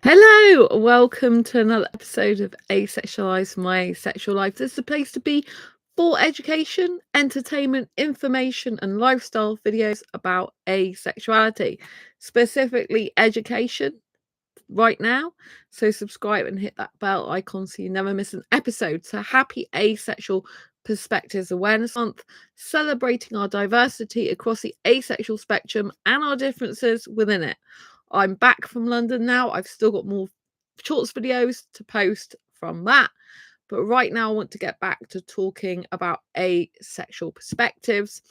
Hello, welcome to another episode of Asexualise My Asexual Life. This is a place to be for education, entertainment, information, and lifestyle videos about asexuality, specifically education right now. So subscribe and hit that bell icon so you never miss an episode. So happy Asexual Perspectives Awareness Month, celebrating our diversity across the asexual spectrum and our differences within it. I'm back from London now. I've still got more shorts videos to post from that. But right now, I want to get back to talking about asexual perspectives.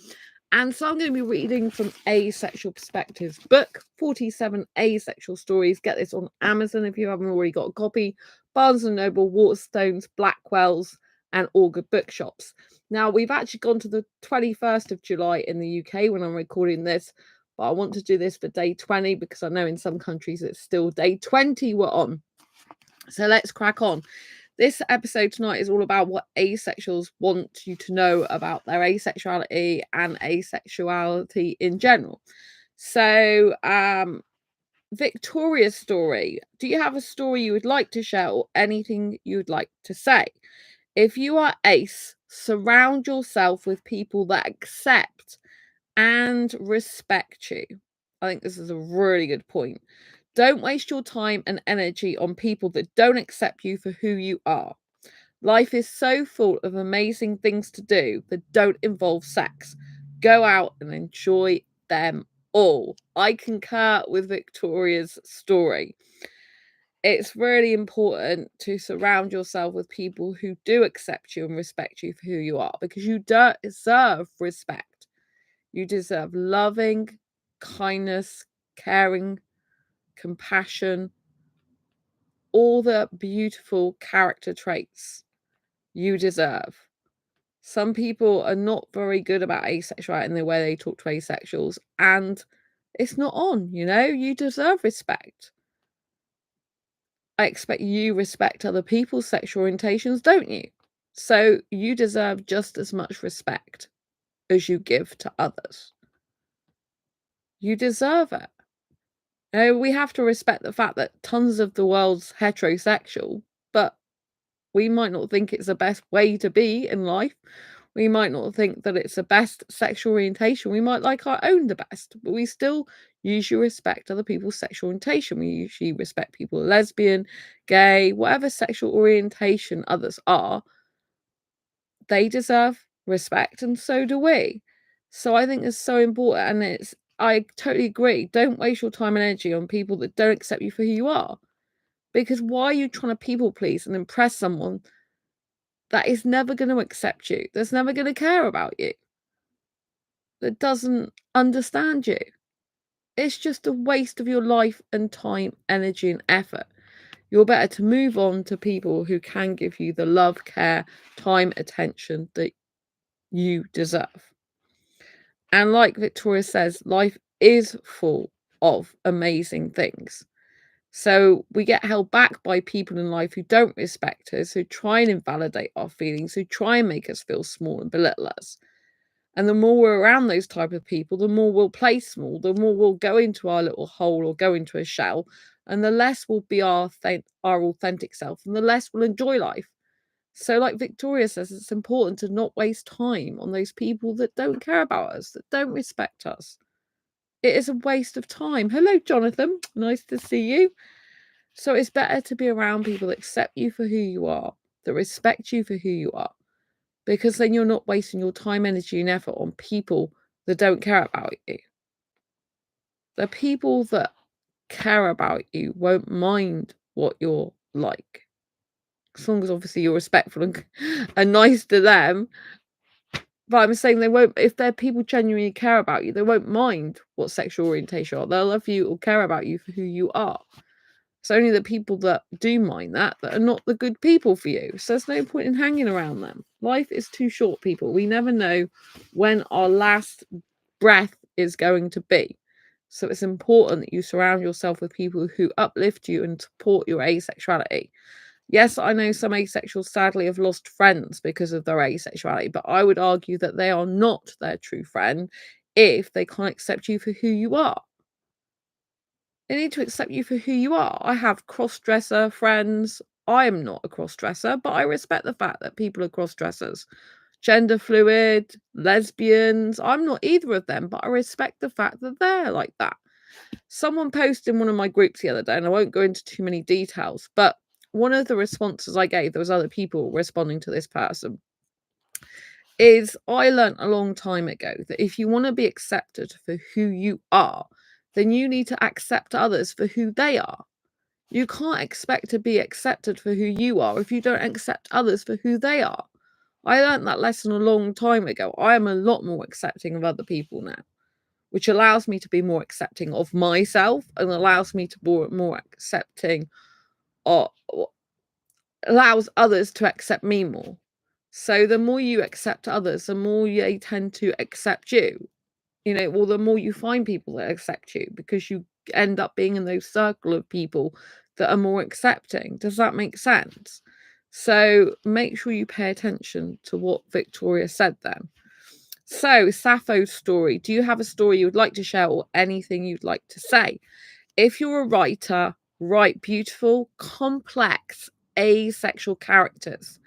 And so I'm going to be reading from Asexual Perspectives book, 47 Asexual Stories. Get this on Amazon if you haven't already got a copy. Barnes & Noble, Waterstones, Blackwell's, and all good bookshops. Now, we've actually gone to the 21st of July in the UK when I'm recording this, but I want to do this for day 20 because I know in some countries it's still day 20 we're on. So let's crack on. This episode tonight is all about what asexuals want you to know about their asexuality and asexuality in general. So, Victoria's story. Do you have a story you would like to share or anything you'd like to say? If you are ace, surround yourself with people that accept and respect you. I think this is a really good point. Don't waste your time and energy on people that don't accept you for who you are. Life is so full of amazing things to do that don't involve sex. Go out and enjoy them all. I concur with Victoria's story. It's really important to surround yourself with people who do accept you and respect you for who you are because you deserve respect. You deserve loving, kindness, caring, compassion, all the beautiful character traits you deserve. Some people are not very good about asexuality in the way they talk to asexuals, and it's not on, you deserve respect. I expect you respect other people's sexual orientations, don't you? So you deserve just as much respect as you give to others. You deserve it. We have to respect the fact that tons of the world's heterosexual, but we might not think it's the best way to be in life. We might not think that it's the best sexual orientation. We might like our own the best, but we still usually respect other people's sexual orientation. We usually respect people lesbian, gay, whatever sexual orientation others are. They deserve respect, and so do we. So I think it's so important, and I totally agree. Don't waste your time and energy on people that don't accept you for who you are. Because why are you trying to people please and impress someone that is never going to accept you, that's never going to care about you, that doesn't understand you? It's just a waste of your life and time, energy, and effort. You're better to move on to people who can give you the love, care, time, attention that you deserve. And like Victoria says, life is full of amazing things. So we get held back by people in life who don't respect us, who try and invalidate our feelings, who try and make us feel small and belittle us. And the more we're around those type of people, the more we'll play small, the more we'll go into our little hole or go into a shell, and the less we'll be our authentic self, and the less we'll enjoy life. So, like Victoria says, it's important to not waste time on those people that don't care about us, that don't respect us. It is a waste of time. Hello, Jonathan. Nice to see you. So it's better to be around people that accept you for who you are, that respect you for who you are, because then you're not wasting your time, energy, and effort on people that don't care about you. The people that care about you won't mind what you're like, as long as obviously you're respectful and nice to them. But I'm saying they won't, if they're people genuinely care about you, they won't mind what sexual orientation you are. They'll love you or care about you for who you are. It's only the people that do mind that are not the good people for you. So there's no point in hanging around them. Life is too short, people. We never know when our last breath is going to be. So it's important that you surround yourself with people who uplift you and support your asexuality. Yes, I know some asexuals sadly have lost friends because of their asexuality, but I would argue that they are not their true friend if they can't accept you for who you are. They need to accept you for who you are. I have cross-dresser friends. I am not a cross-dresser, but I respect the fact that people are cross-dressers. Gender fluid, lesbians. I'm not either of them, but I respect the fact that they're like that. Someone posted in one of my groups the other day, and I won't go into too many details, but one of the responses I gave, there was other people responding to this person, is I learned a long time ago that if you want to be accepted for who you are, then you need to accept others for who they are. You can't expect to be accepted for who you are if you don't accept others for who they are. I learned that lesson a long time ago. I am a lot more accepting of other people now, which allows me to be more accepting of myself and allows me to be more accepting of, allows others to accept me more. So the more you accept others, the more they tend to accept you. You know, well, the more you find people that accept you because you end up being in those circle of people that are more accepting. Does that make sense? So make sure you pay attention to what Victoria said then. So, Sappho's story. Do you have a story you would like to share or anything you'd like to say? If you're a writer, write beautiful, complex, asexual characters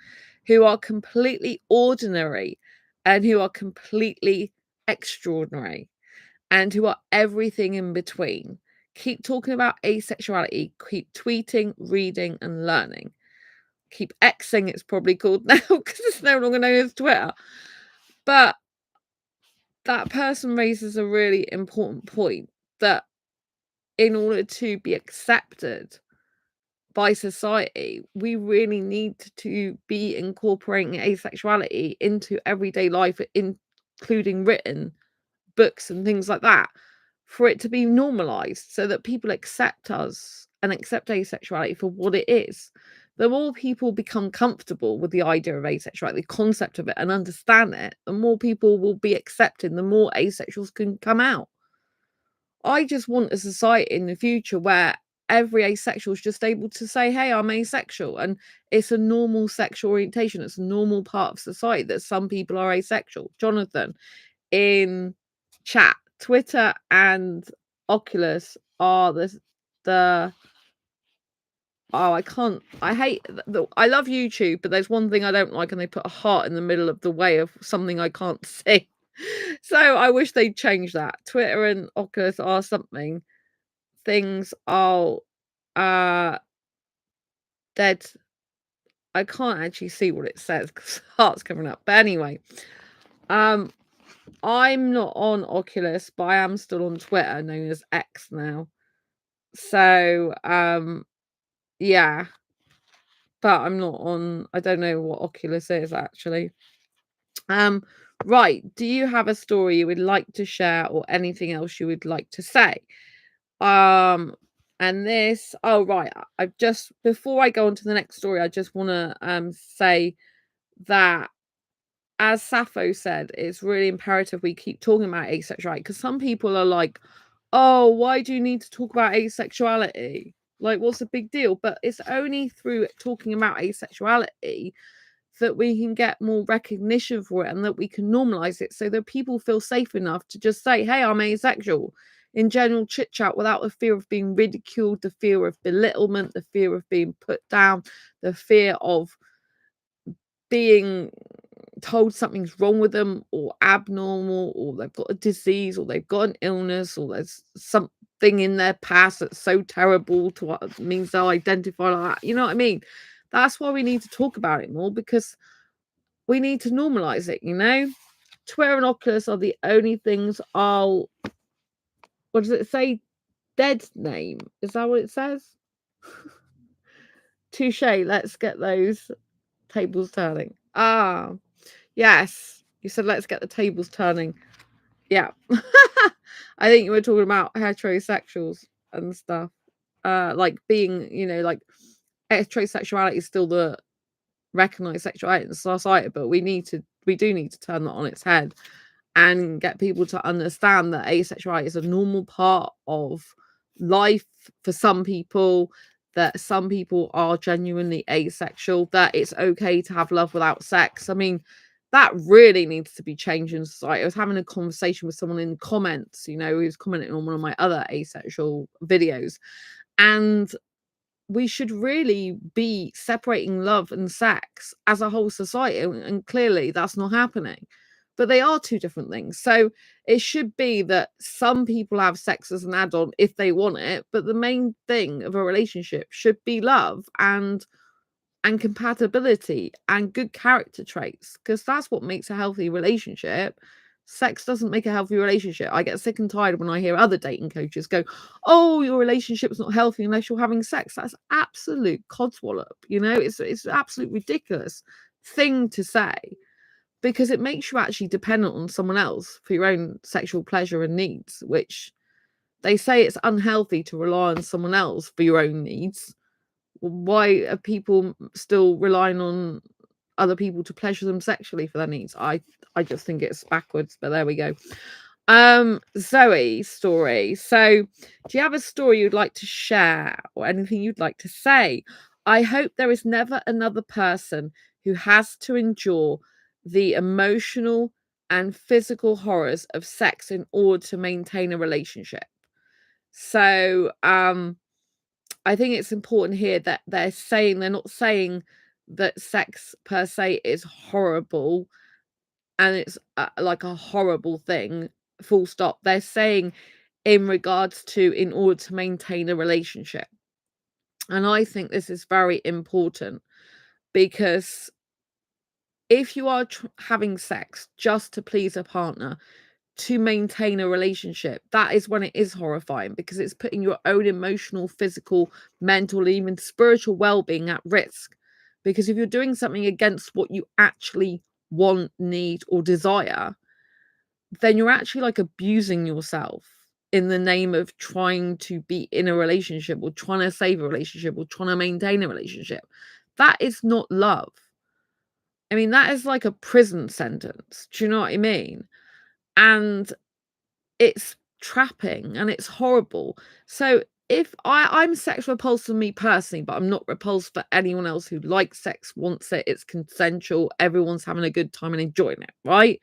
who are completely ordinary and who are completely extraordinary and who are everything in between. Keep talking about asexuality. Keep tweeting, reading, and learning. Keep Xing, it's probably called now because it's no longer known as Twitter. But that person raises a really important point that in order to be accepted by society, we really need to be incorporating asexuality into everyday life, including written books and things like that, for it to be normalized so that people accept us and accept asexuality for what it is. The more people become comfortable with the idea of asexuality, the concept of it, and understand it, the more people will be accepted, the more asexuals can come out. I just want a society in the future where every asexual is just able to say, hey, I'm asexual. And it's a normal sexual orientation. It's a normal part of society that some people are asexual. Jonathan, in chat, Twitter and Oculus are the oh, I hate I love YouTube, but there's one thing I don't like, and they put a heart in the middle of the way of something I can't see. So I wish they'd change that. Twitter and Oculus are something. Things are dead. I can't actually see what it says because heart's coming up. But anyway, I'm not on Oculus, but I am still on Twitter, known as X now. So yeah. But I'm not on, I don't know what Oculus is actually. Right. Do you have a story you would like to share or anything else you would like to say? And this, oh right, I've just, before I go on to the next story, I just want to say that, as Sappho said, it's really imperative we keep talking about asexuality, because some people are like, oh, why do you need to talk about asexuality? Like, what's the big deal? But it's only through talking about asexuality that we can get more recognition for it and that we can normalize it so that people feel safe enough to just say, hey, I'm asexual in general chit chat without the fear of being ridiculed, the fear of belittlement, the fear of being put down, the fear of being told something's wrong with them or abnormal, or they've got a disease, or they've got an illness, or there's something in their past that's so terrible to what means they'll identify like that. You know what I mean? That's why we need to talk about it more, because we need to normalize it, you know? Twitter and Oculus are the only things I'll, what does it say? Dead name. Is that what it says? Touche. Let's get those tables turning. Ah, yes. You said let's get the tables turning. Yeah. I think you were talking about heterosexuals and stuff. Like being, you know, like heterosexuality is still the recognized sexuality in society, but we do need to turn that on its head and get people to understand that asexuality is a normal part of life for some people, that some people are genuinely asexual, that it's okay to have love without sex. I mean, that really needs to be changed in society. I was having a conversation with someone in the comments, you know, who was commenting on one of my other asexual videos, and we should really be separating love and sex as a whole society, and clearly that's not happening. But they are two different things. So it should be that some people have sex as an add-on if they want it, but the main thing of a relationship should be love and compatibility and good character traits, because that's what makes a healthy relationship. Sex doesn't make a healthy relationship. I get sick and tired when I hear other dating coaches go, "Oh, your relationship's not healthy unless you're having sex." That's absolute codswallop. You know, it's an absolute ridiculous thing to say, because it makes you actually dependent on someone else for your own sexual pleasure and needs, which they say it's unhealthy to rely on someone else for your own needs. Why are people still relying on other people to pleasure them sexually for their needs? I just think it's backwards, but there we go. Zoe story. So, do you have a story you'd like to share or anything you'd like to say? I hope there is never another person who has to endure the emotional and physical horrors of sex in order to maintain a relationship. So, I think it's important here that they're not saying that sex per se is horrible and it's like a horrible thing, full stop. They're saying in regards to in order to maintain a relationship. And I think this is very important, because if you are having sex just to please a partner, to maintain a relationship, that is when it is horrifying, because it's putting your own emotional, physical, mental, even spiritual well-being at risk. Because if you're doing something against what you actually want, need, or desire, then you're actually like abusing yourself in the name of trying to be in a relationship or trying to save a relationship or trying to maintain a relationship. That is not love. I mean, that is like a prison sentence. Do you know what I mean? And it's trapping and it's horrible. So if I'm sex repulsed for me personally, but I'm not repulsed for anyone else who likes sex, wants it, it's consensual, everyone's having a good time and enjoying it, right?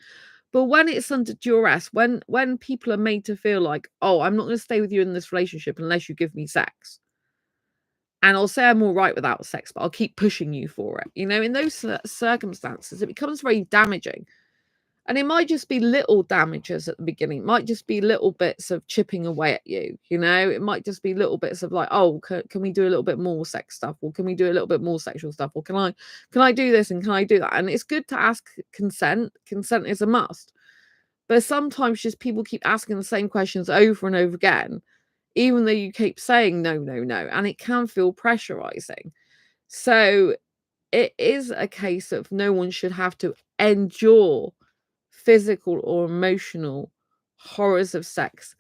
But when it's under duress, when people are made to feel like, oh, I'm not going to stay with you in this relationship unless you give me sex, and I'll say I'm all right without sex, but I'll keep pushing you for it, you know, in those circumstances, it becomes very damaging. And it might just be little damages at the beginning. It might just be little bits of chipping away at you, you know? It might just be little bits of like, oh, can we do a little bit more sex stuff? Or can we do a little bit more sexual stuff? Or can I do this and can I do that? And it's good to ask consent. Consent is a must. But sometimes just people keep asking the same questions over and over again, even though you keep saying no, no, no. And it can feel pressurizing. So it is a case of no one should have to endure physical or emotional horrors of sex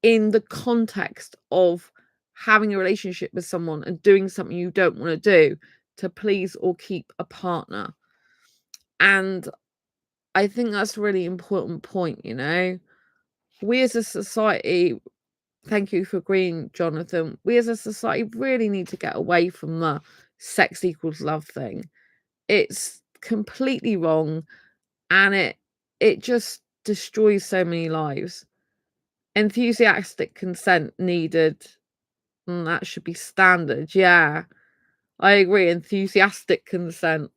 in the context of having a relationship with someone and doing something you don't want to do to please or keep a partner. And I think that's a really important point, you know. We as a society, thank you for agreeing, Jonathan, we as a society really need to get away from the sex equals love thing. It's completely wrong, and it just destroys so many lives. Enthusiastic consent needed. That should be standard. Yeah, I agree. Enthusiastic consent.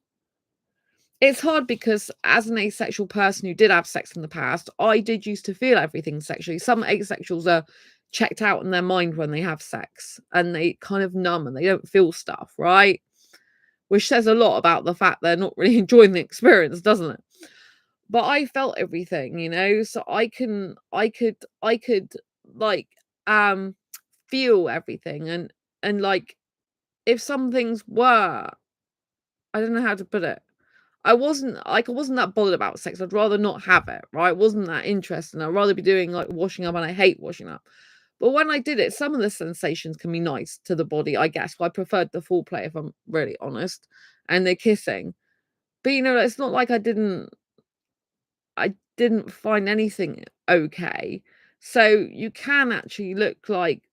It's hard because as an asexual person who did have sex in the past, I did used to feel everything sexually. Some asexuals are checked out in their mind when they have sex and they kind of numb and they don't feel stuff, right? Which says a lot about the fact they're not really enjoying the experience, doesn't it? But I felt everything, you know, so I could like feel everything, and like if some things were, I don't know how to put it. I wasn't that bothered about sex. I'd rather not have it, right? It wasn't that interesting. I'd rather be doing like washing up, and I hate washing up. But when I did it, some of the sensations can be nice to the body, I guess. Well, I preferred the foreplay, if I'm really honest, and the kissing. But you know, it's not like I didn't find anything okay. So you can actually look like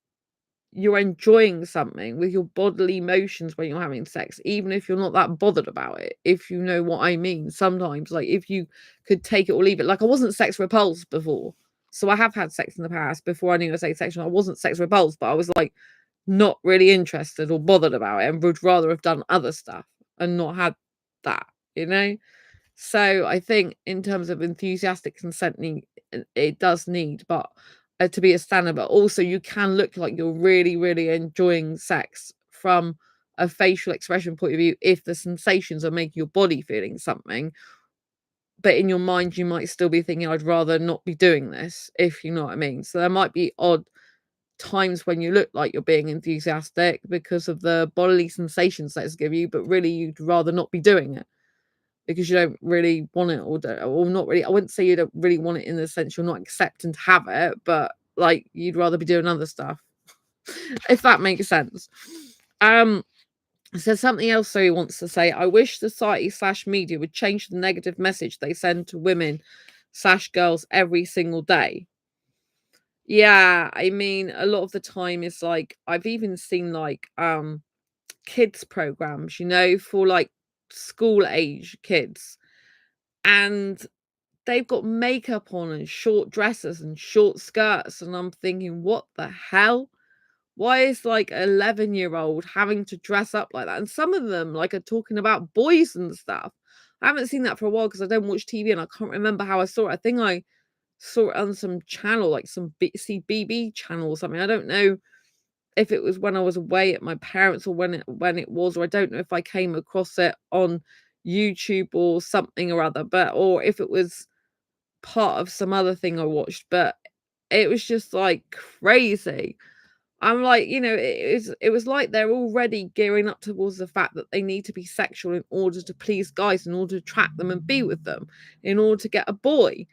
you're enjoying something with your bodily motions when you're having sex, even if you're not that bothered about it, if you know what I mean. Sometimes, like, if you could take it or leave it. Like, I wasn't sex repulsed before. So I have had sex in the past before I knew I was asexual. I wasn't sex repulsed, but I was like not really interested or bothered about it and would rather have done other stuff and not had that, you know? So I think in terms of enthusiastic consenting, it does need, but to be a standard. But also, you can look like you're really, really enjoying sex from a facial expression point of view if the sensations are making your body feeling something. But in your mind, you might still be thinking, I'd rather not be doing this, if you know what I mean. So there might be odd times when you look like you're being enthusiastic because of the bodily sensations that it's give you, but really you'd rather not be doing it because you don't really want it, or not really. I wouldn't say you don't really want it in the sense you're not accepting to have it, but like you'd rather be doing other stuff, if that makes sense. So something else Zoe wants to say: I wish society / media would change the negative message they send to women / girls every single day. Yeah, I mean, a lot of the time it's like I've even seen like kids programs, you know, for like school age kids, and they've got makeup on and short dresses and short skirts, and I'm thinking, what the hell? Why is like an 11-year-old having to dress up like that? And some of them like are talking about boys and stuff. I haven't seen that for a while because I don't watch TV and I can't remember how I saw it. I think I saw it on some channel, like some CBB channel or something. I don't know if it was when I was away at my parents or when it was, or I don't know if I came across it on YouTube or something or other, but or if it was part of some other thing I watched, but it was just like crazy. I'm like, it was like they're already gearing up towards the fact that they need to be sexual in order to please guys, in order to attract them and be with them, in order to get a boy.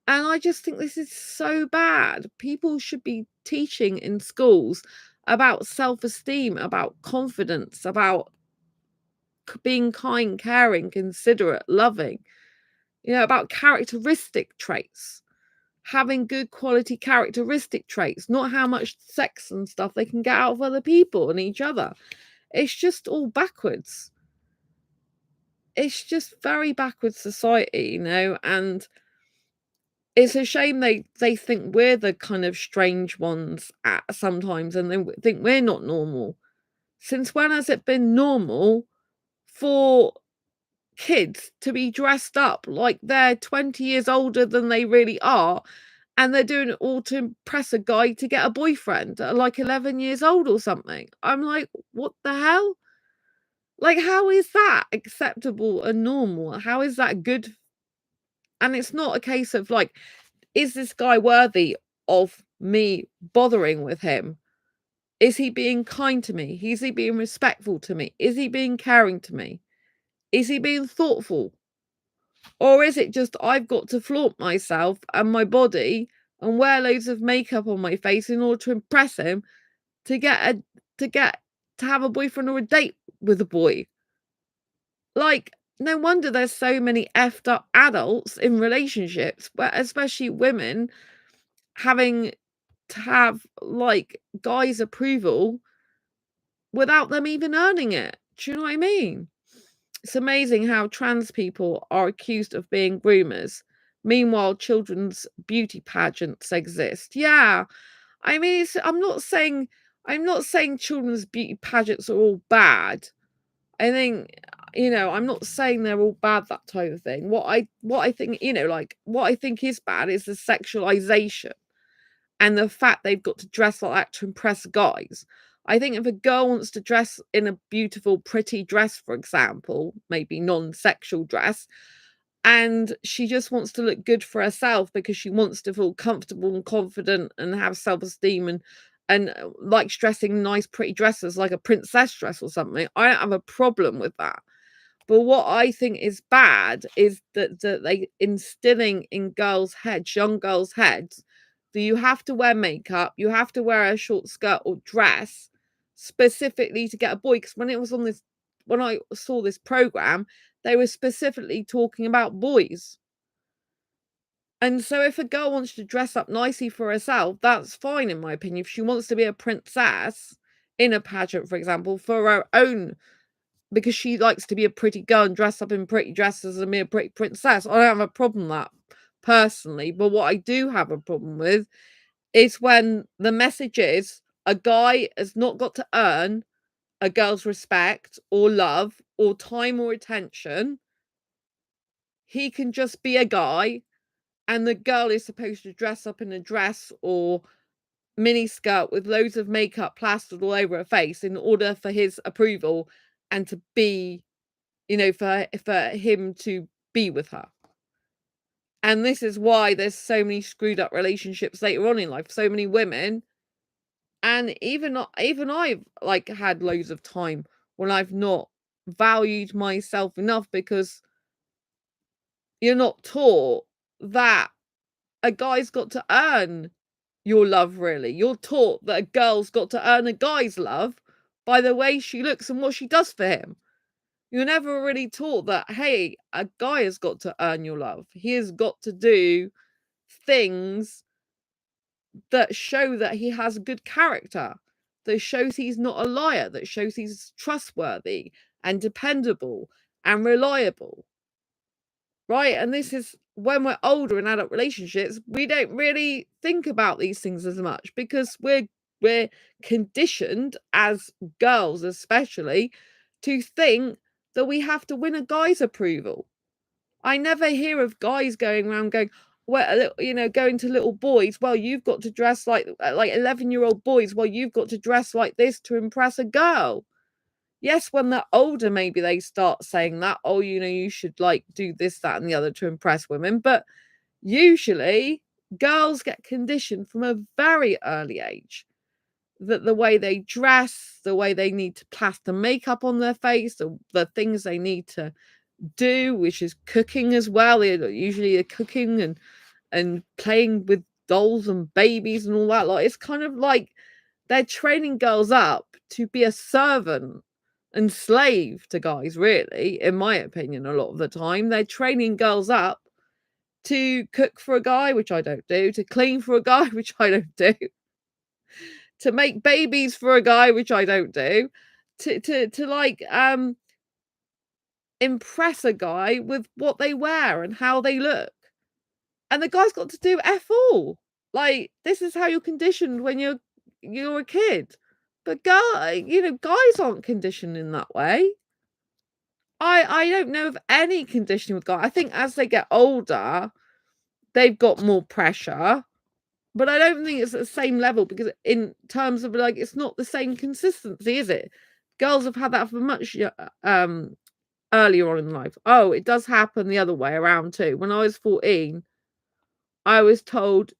And I just think this is so bad. People should be teaching in schools about self-esteem, about confidence, about being kind, caring, considerate, loving, about characteristic traits, having good quality characteristic traits, not how much sex and stuff they can get out of other people and each other. It's just all backwards. It's just very backwards society, and it's a shame they think we're the kind of strange ones at sometimes, and they think we're not normal. Since when has it been normal for kids to be dressed up like they're 20 years older than they really are, and they're doing it all to impress a guy to get a boyfriend at like 11 years old or something? I'm like, what the hell? Like, how is that acceptable and normal? How is that good? And it's not a case of like, is this guy worthy of me bothering with him? Is he being kind to me? Is he being respectful to me? Is he being caring to me? Is he being thoughtful? Or is it just I've got to flaunt myself and my body and wear loads of makeup on my face in order to impress him to get to get to have a boyfriend or a date with a boy? Like, no wonder there's so many effed up adults in relationships, where especially women having to have like guys' approval without them even earning it. Do you know what I mean? It's amazing how trans people are accused of being groomers. Meanwhile, children's beauty pageants exist. Yeah. I mean, I'm not saying children's beauty pageants are all bad. I think, I'm not saying they're all bad, that type of thing. What I think, like what I think is bad is the sexualization and the fact they've got to dress like that to impress guys. I think if a girl wants to dress in a beautiful, pretty dress, for example, maybe non-sexual dress, and she just wants to look good for herself because she wants to feel comfortable and confident and have self-esteem and likes dressing nice, pretty dresses like a princess dress or something, I don't have a problem with that. But what I think is bad is that they instilling in girls' heads, young girls' heads, that you have to wear makeup, you have to wear a short skirt or dress specifically to get a boy. Because when I saw this program, they were specifically talking about boys. And so if a girl wants to dress up nicely for herself, that's fine in my opinion. If she wants to be a princess in a pageant, for example, for her own, because she likes to be a pretty girl and dress up in pretty dresses and be a pretty princess, I don't have a problem with that personally. But what I do have a problem with is when the message is a guy has not got to earn a girl's respect or love or time or attention. He can just be a guy, and the girl is supposed to dress up in a dress or mini skirt with loads of makeup plastered all over her face in order for his approval and to be, for him to be with her. And this is why there's so many screwed up relationships later on in life. So many women, and even I've like had loads of time when I've not valued myself enough, because you're not taught that a guy's got to earn your love, really. You're taught that a girl's got to earn a guy's love by the way she looks and what she does for him. You're never really taught that, hey, a guy has got to earn your love. He has got to do things that show that he has good character, that shows he's not a liar, that shows he's trustworthy and dependable and reliable. Right? And this is when we're older in adult relationships, we don't really think about these things as much because we're conditioned as girls especially to think that we have to win a guy's approval. I never hear of guys going around going, well, going to little boys, well, you've got to dress like 11-year-old boys, well, you've got to dress like this to impress a girl. Yes, when they're older, maybe they start saying that, oh, you should like do this, that, and the other to impress women. But usually girls get conditioned from a very early age that the way they dress, the way they need to plaster makeup on their face, the things they need to do, which is cooking as well. Usually they're cooking and playing with dolls and babies and all that. Like, it's kind of like they're training girls up to be a servant and slave to guys, really, in my opinion. A lot of the time they're training girls up to cook for a guy, which I don't do, to clean for a guy, which I don't do, to make babies for a guy, which I don't do, to like impress a guy with what they wear and how they look. And the guy's got to do F all. Like, this is how you're conditioned when you're a kid. But guys aren't conditioned in that way. I don't know of any conditioning with guys. I think as they get older, they've got more pressure. But I don't think it's at the same level, because in terms of like, it's not the same consistency, is it? Girls have had that for much earlier on in life. Oh, it does happen the other way around too. When I was 14, I was told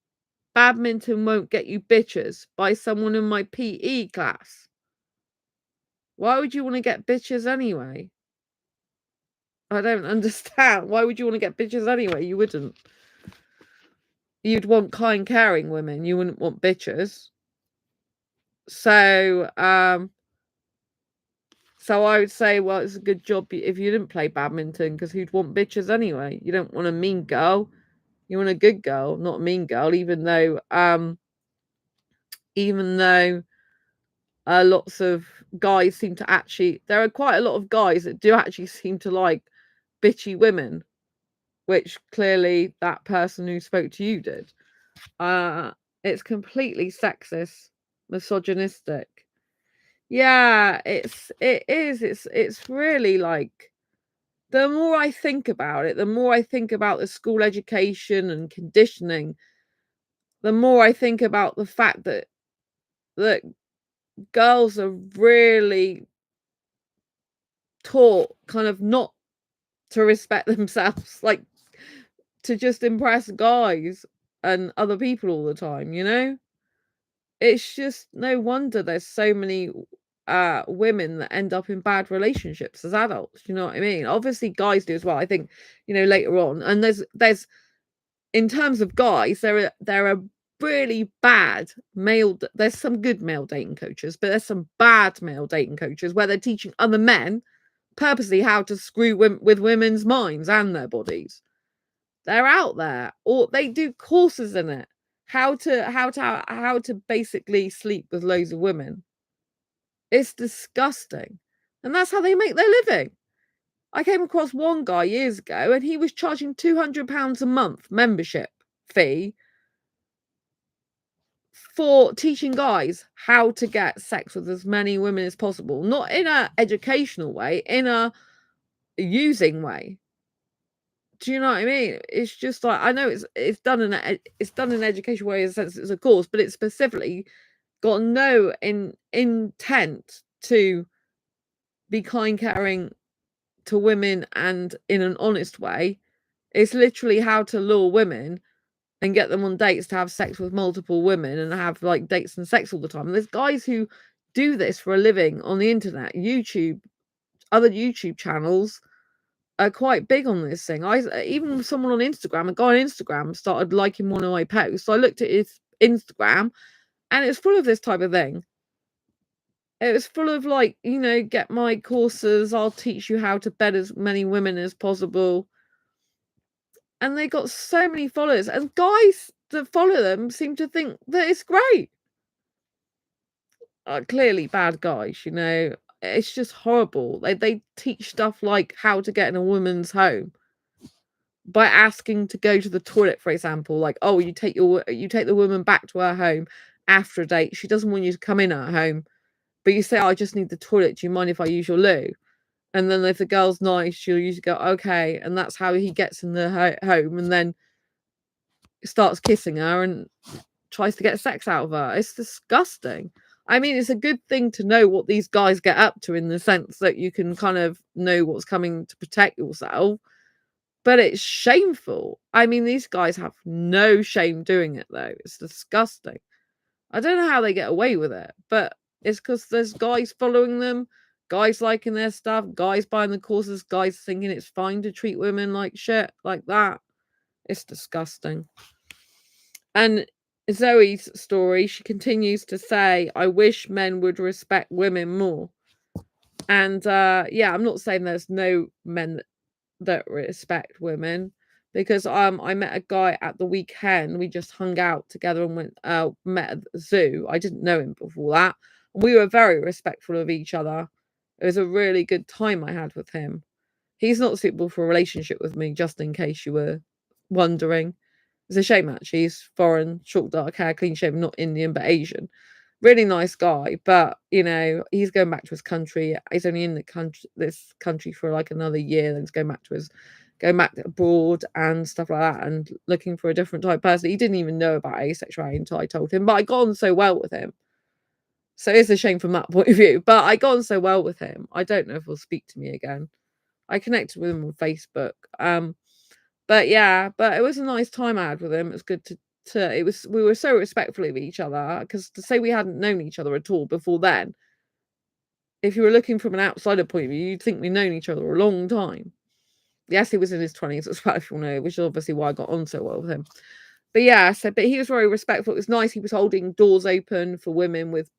badminton won't get you bitches by someone in my PE class. Why would you want to get bitches anyway? I don't understand. Why would you want to get bitches anyway? You wouldn't. You'd want kind, caring women. You wouldn't want bitches. So I would say, well, it's a good job if you didn't play badminton, because who'd want bitches anyway? You don't want a mean girl. You want a good girl, not a mean girl, even though lots of guys seem to actually, there are quite a lot of guys that do actually seem to like bitchy women, which clearly that person who spoke to you did. It's completely sexist, misogynistic. Yeah, it is. It's really like, the more I think about it, the more I think about the school education and conditioning, the more I think about the fact that girls are really taught kind of not to respect themselves, like to just impress guys and other people all the time, It's just no wonder there's so many women that end up in bad relationships as adults, you know what I mean? Obviously guys do as well, I think, later on. And there's in terms of guys, there are really bad there's some good male dating coaches, but there's some bad male dating coaches where they're teaching other men purposely how to screw with women's minds and their bodies. They're out there, or they do courses in it. How to basically sleep with loads of women. It's disgusting. And that's how they make their living. I came across one guy years ago and he was charging £200 a month membership fee for teaching guys how to get sex with as many women as possible. Not in a educational way, in a using way. Do you know what I mean? It's just like, I know it's done in an educational way in the sense it's a course, but it's specifically got no intent to be kind, caring to women and in an honest way. It's literally how to lure women and get them on dates to have sex with multiple women and have like dates and sex all the time. And there's guys who do this for a living on the internet, YouTube, other YouTube channels are quite big on this thing. Even someone on Instagram, a guy on Instagram started liking one of my posts. So I looked at his Instagram and it's full of this type of thing. It was full of like, get my courses, I'll teach you how to bed as many women as possible. And they got so many followers, and guys that follow them seem to think that it's great. Clearly bad guys, it's just horrible. They teach stuff like how to get in a woman's home by asking to go to the toilet, for example. Like, oh, you take the woman back to her home after a date. She doesn't want you to come in her home, but you say, oh, I just need the toilet. Do you mind if I use your loo? And then if the girl's nice, she'll usually go, okay. And that's how he gets in the home, and then starts kissing her and tries to get sex out of her. It's disgusting. I mean, it's a good thing to know what these guys get up to in the sense that you can kind of know what's coming to protect yourself. But it's shameful. I mean, these guys have no shame doing it, though. It's disgusting. I don't know how they get away with it, but it's because there's guys following them, guys liking their stuff, guys buying the courses, guys thinking it's fine to treat women like shit, like that. It's disgusting. And Zoe's story, she continues to say, I wish men would respect women more. And yeah, I'm not saying there's no men that respect women, because I met a guy at the weekend. We just hung out together and met at the zoo. I didn't know him before that. We were very respectful of each other. It was a really good time I had with him. He's not suitable for a relationship with me, just in case you were wondering. It's a shame, actually. He's foreign, short dark hair, clean shaven, not Indian but Asian. Really nice guy, but he's going back to his country. He's only in this country for like another year, then he's going back abroad and stuff like that, and looking for a different type of person. He didn't even know about asexuality until I told him, but I got on so well with him. So it's a shame from that point of view, but I got on so well with him. I don't know if he'll speak to me again. I connected with him on Facebook. But yeah, but it was a nice time I had with him. It was good we were so respectful of each other, because to say we hadn't known each other at all before then, if you were looking from an outsider point of view, you'd think we'd known each other a long time. Yes, he was in his 20s as well, if you know, which is obviously why I got on so well with him. But yeah, but he was very respectful. It was nice. He was holding doors open for women with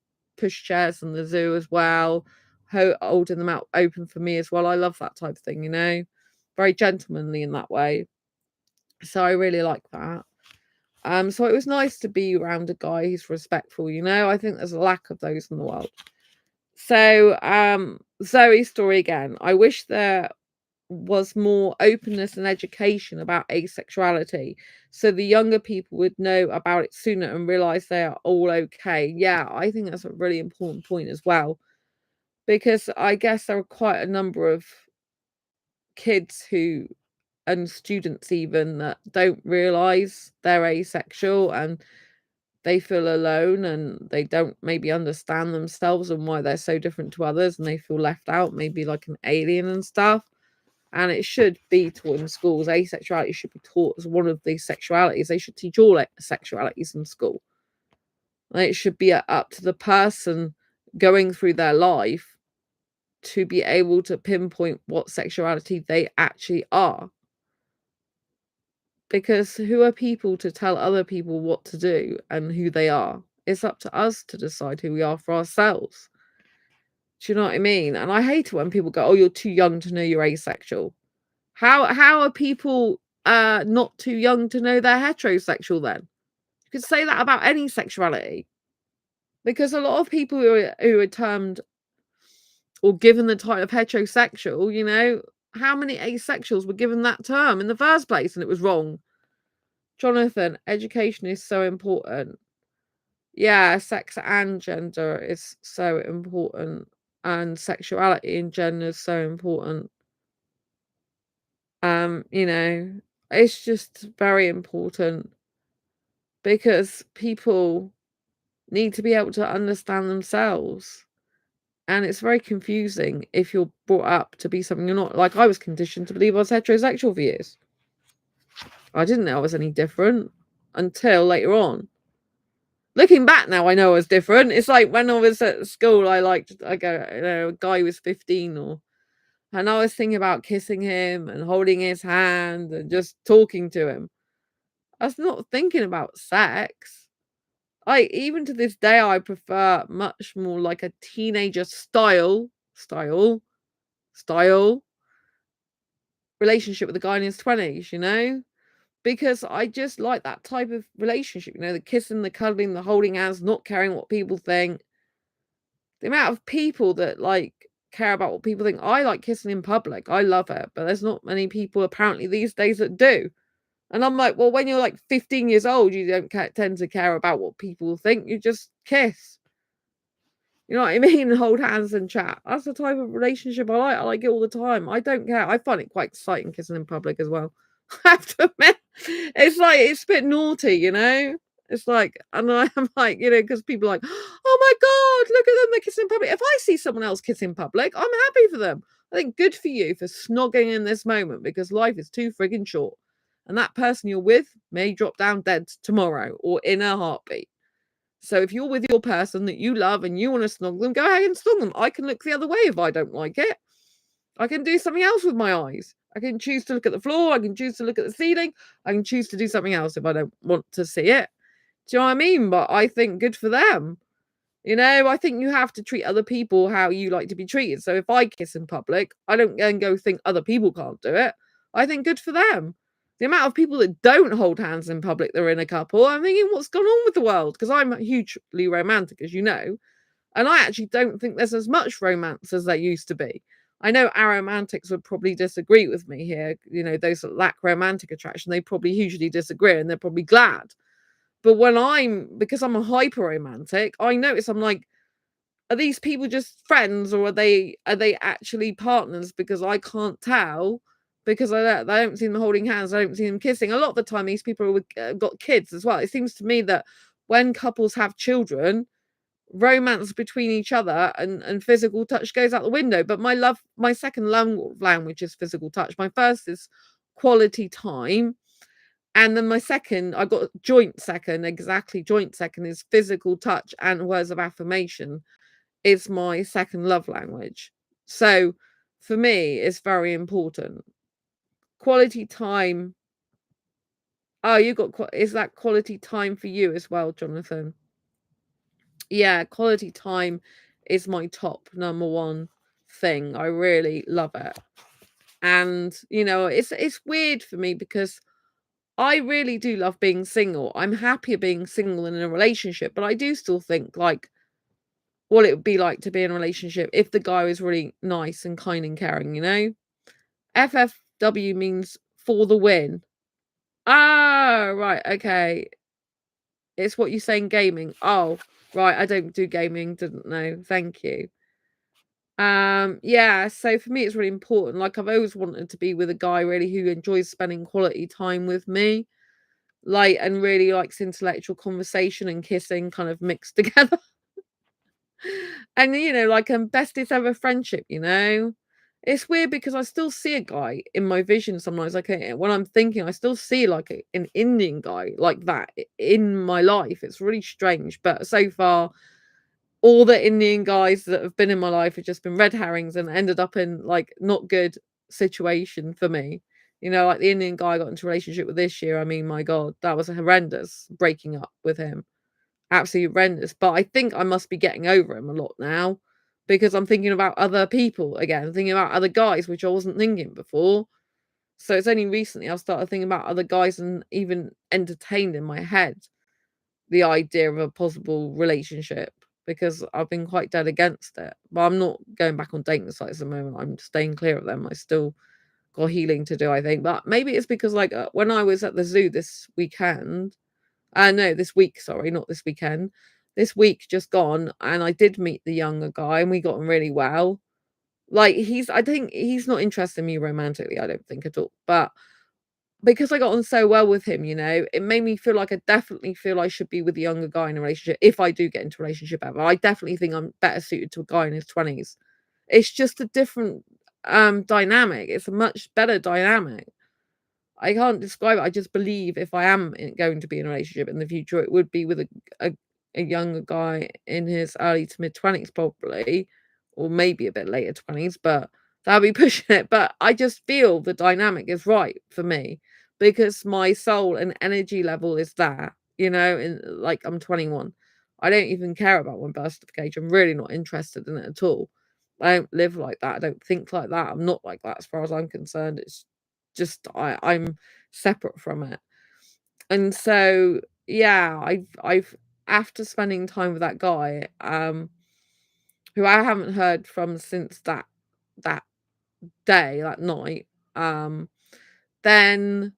pushchairs in the zoo as well, holding them out open for me as well. I love that type of thing, very gentlemanly in that way. So I really like that. So it was nice to be around a guy who's respectful, I think there's a lack of those in the world. So Zoe's story again. I wish there was more openness and education about asexuality, so the younger people would know about it sooner and realize they are all okay. Yeah, I think that's a really important point as well, because I guess there are quite a number of kids and students even that don't realize they're asexual, and they feel alone, and they don't maybe understand themselves and why they're so different to others, and they feel left out, maybe like an alien and stuff. And it should be taught in schools. Asexuality should be taught as one of these sexualities. They should teach all sexualities in school. And it should be up to the person going through their life to be able to pinpoint what sexuality they actually are. Because who are people to tell other people what to do and who they are? It's up to us to decide who we are for ourselves. Do you know what I mean? And I hate it when people go, oh, you're too young to know you're asexual. How are people not too young to know they're heterosexual then. You could say that about any sexuality. Because a lot of people who are termed or given the title of heterosexual, you know, how many asexuals were given that term in the first place and it was wrong? Jonathan, education is so important. Yeah, sex and gender is so important. And sexuality and gender is so important. You know, it's just very important because people need to be able to understand themselves. And it's very confusing if you're brought up to be something you're not. Like, I was conditioned to believe I was heterosexual for years. I didn't know I was any different until later on. Looking back now, I know I was different. It's like when I was at school, a guy was 15 and I was thinking about kissing him and holding his hand and just talking to him. I was not thinking about sex. Even to this day, I prefer much more like a teenager style relationship with a guy in his 20s, you know? Because I just like that type of relationship, you know, the kissing, the cuddling, the holding hands, not caring what people think. The amount of people that like care about what people think. I like kissing in public. I love it, but there's not many people apparently these days that do. And I'm like, well, when you're like 15 years old, you don't tend to care about what people think. You just kiss. You know what I mean? Hold hands and chat. That's the type of relationship I like. I like it all the time. I don't care. I find it quite exciting kissing in public as well. I have to admit, it's like, it's a bit naughty, you know? It's like, and I'm like, you know, because people are like, oh my God, look at them, they're kissing in public. If I see someone else kiss in public, I'm happy for them. I think good for you for snogging in this moment because life is too friggin' short. And that person you're with may drop down dead tomorrow or in a heartbeat. So if you're with your person that you love and you want to snog them, go ahead and snog them. I can look the other way if I don't like it. I can do something else with my eyes. I can choose to look at the floor. I can choose to look at the ceiling. I can choose to do something else if I don't want to see it. Do you know what I mean? But I think good for them. You know, I think you have to treat other people how you like to be treated. So if I kiss in public, I don't then go think other people can't do it. I think good for them. The amount of people that don't hold hands in public, they're in a couple. I'm thinking, what's gone on with the world? Because I'm hugely romantic, as you know. And I actually don't think there's as much romance as there used to be. I know aromantics would probably disagree with me here. You know, those that lack romantic attraction, they probably hugely disagree and they're probably glad. But because I'm a hyper romantic, I notice I'm like, are these people just friends or are they actually partners? Because I can't tell because I don't see them holding hands. I don't see them kissing. A lot of the time, these people have got kids as well. It seems to me that when couples have children, romance between each other and physical touch goes out the window. But my second language is physical touch. My first is quality time. And then my second, I got joint second is physical touch and words of affirmation is my second love language. So for me, it's very important. Quality time. Oh, is that quality time for you as well, Jonathan? Yeah, quality time is my top number one thing. I really love it. And, you know, it's weird for me because I really do love being single. I'm happier being single than in a relationship, but I do still think like what it would be like to be in a relationship if the guy was really nice and kind and caring, you know? FFW means for the win. Ah, right, okay. It's what you say in gaming. Oh, right, I don't do gaming, didn't know. Thank you. Yeah, so for me it's really important. Like I've always wanted to be with a guy really who enjoys spending quality time with me. Like and really likes intellectual conversation and kissing kind of mixed together. And you know, like bestest ever friendship, you know. It's weird because I still see a guy in my vision sometimes. Like when I'm thinking, I still see like an Indian guy like that in my life. It's really strange, but so far, all the Indian guys that have been in my life have just been red herrings and ended up in like not good situation for me. You know, like the Indian guy I got into a relationship with this year. I mean, my God, that was horrendous breaking up with him. Absolutely horrendous. But I think I must be getting over him a lot now because I'm thinking about other people again, thinking about other guys, which I wasn't thinking before. So it's only recently I've started thinking about other guys and even entertained in my head the idea of a possible relationship, because I've been quite dead against it. But I'm not going back on dating sites at the moment. I'm staying clear of them. I still got healing to do, I think. But maybe it's because, like, when I was at the zoo this weekend, no, this week, sorry, not this weekend, this week just gone, and I did meet the younger guy, and we got on really well. Like, I think he's not interested in me romantically, I don't think at all. But because I got on so well with him, it made me feel like I definitely feel I should be with the younger guy in a relationship if I do get into a relationship ever. I definitely think I'm better suited to a guy in his 20s. It's just a different dynamic. It's a much better dynamic. I can't describe it. I just believe if I am going to be in a relationship in the future, it would be with a, a younger guy in his early to mid 20s, probably, or maybe a bit later 20s, but that'll be pushing it. But I just feel the dynamic is right for me because my soul and energy level is there, and like I'm 21. I don't even care about my birth certificate. I'm really not interested in it at all. I don't live like that. I don't think like that. I'm not like that as far as I'm concerned. It's just I'm separate from it. And so yeah, I've after spending time with that guy, who I haven't heard from since that day, that night, then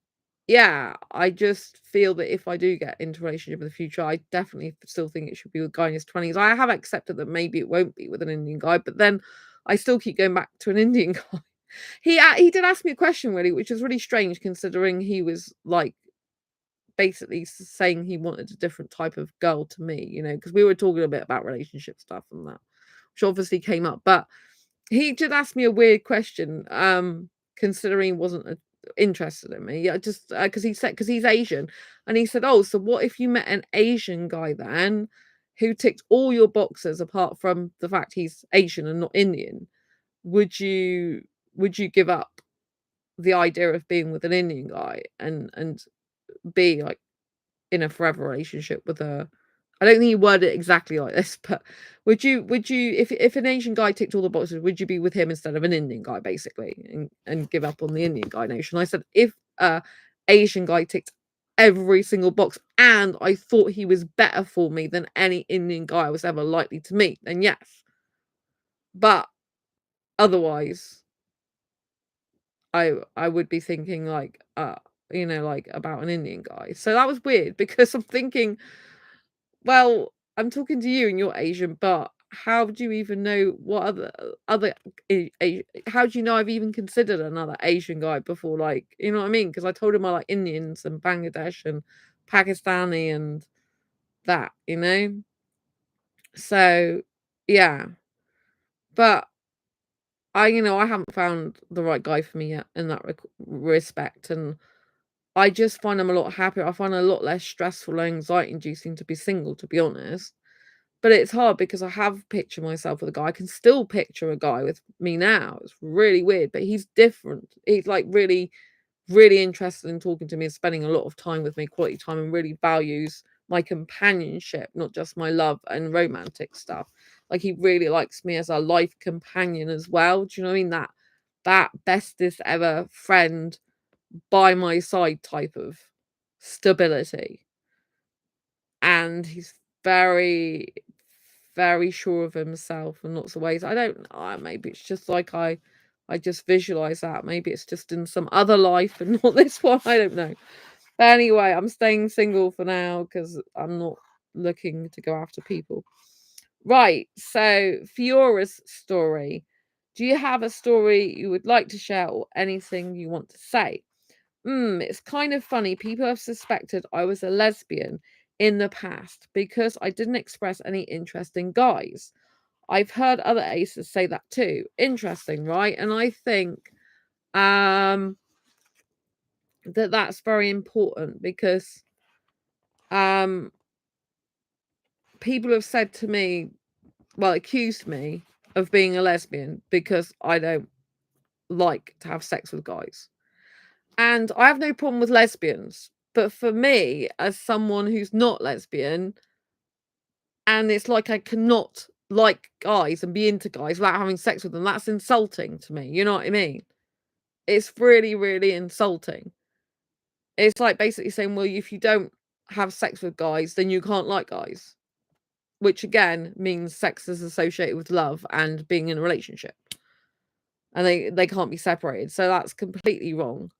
yeah, I just feel that if I do get into a relationship in the future, I definitely still think it should be with a guy in his 20s. I have accepted that maybe it won't be with an Indian guy, but then I still keep going back to an Indian guy. He did ask me a question really, which was really strange considering he was like basically saying he wanted a different type of girl to me, because we were talking a bit about relationship stuff and that, which obviously came up. But he did ask me a weird question, considering he wasn't interested in me. Yeah, just because he said because he's Asian, and he said, "Oh, so what if you met an Asian guy then, who ticked all your boxes apart from the fact he's Asian and not Indian? Would you give up the idea of being with an Indian guy and be like in a forever relationship with a?" I don't think he worded it exactly like this, but would you if an Asian guy ticked all the boxes, would you be with him instead of an Indian guy, basically, and give up on the Indian guy notion? I said if a Asian guy ticked every single box and I thought he was better for me than any Indian guy I was ever likely to meet, then yes. But otherwise, I would be thinking like like about an Indian guy. So that was weird because I'm thinking, well, I'm talking to you and you're Asian, but how do you even know what other how do you know I've even considered another Asian guy before? Like, you know what I mean? Because I told him I like Indians and Bangladesh and Pakistani and that. So yeah, but I haven't found the right guy for me yet in that respect, and I just find I'm a lot happier. I find it a lot less stressful and anxiety inducing to be single, to be honest. But it's hard because I have pictured myself with a guy. I can still picture a guy with me now. It's really weird, but he's different. He's like really, really interested in talking to me and spending a lot of time with me, quality time, and really values my companionship, not just my love and romantic stuff. Like he really likes me as a life companion as well. Do you know what I mean? That bestest ever friend by my side type of stability. And he's very, very sure of himself in lots of ways. I don't know, maybe it's just like I just visualize that. Maybe it's just in some other life and not this one. I don't know. But anyway, I'm staying single for now because I'm not looking to go after people. Right. So Fiora's story. Do you have a story you would like to share or anything you want to say? It's kind of funny. People have suspected I was a lesbian in the past because I didn't express any interest in guys. I've heard other aces say that too. Interesting, right? And I think um that's very important because um people have said to me, well, accused me of being a lesbian because I don't like to have sex with guys. And I have no problem with lesbians. But for me, as someone who's not lesbian, and it's like I cannot like guys and be into guys without having sex with them, that's insulting to me. You know what I mean? It's really, really insulting. It's like basically saying, well, if you don't have sex with guys, then you can't like guys, which again means sex is associated with love and being in a relationship, and they can't be separated. So that's completely wrong.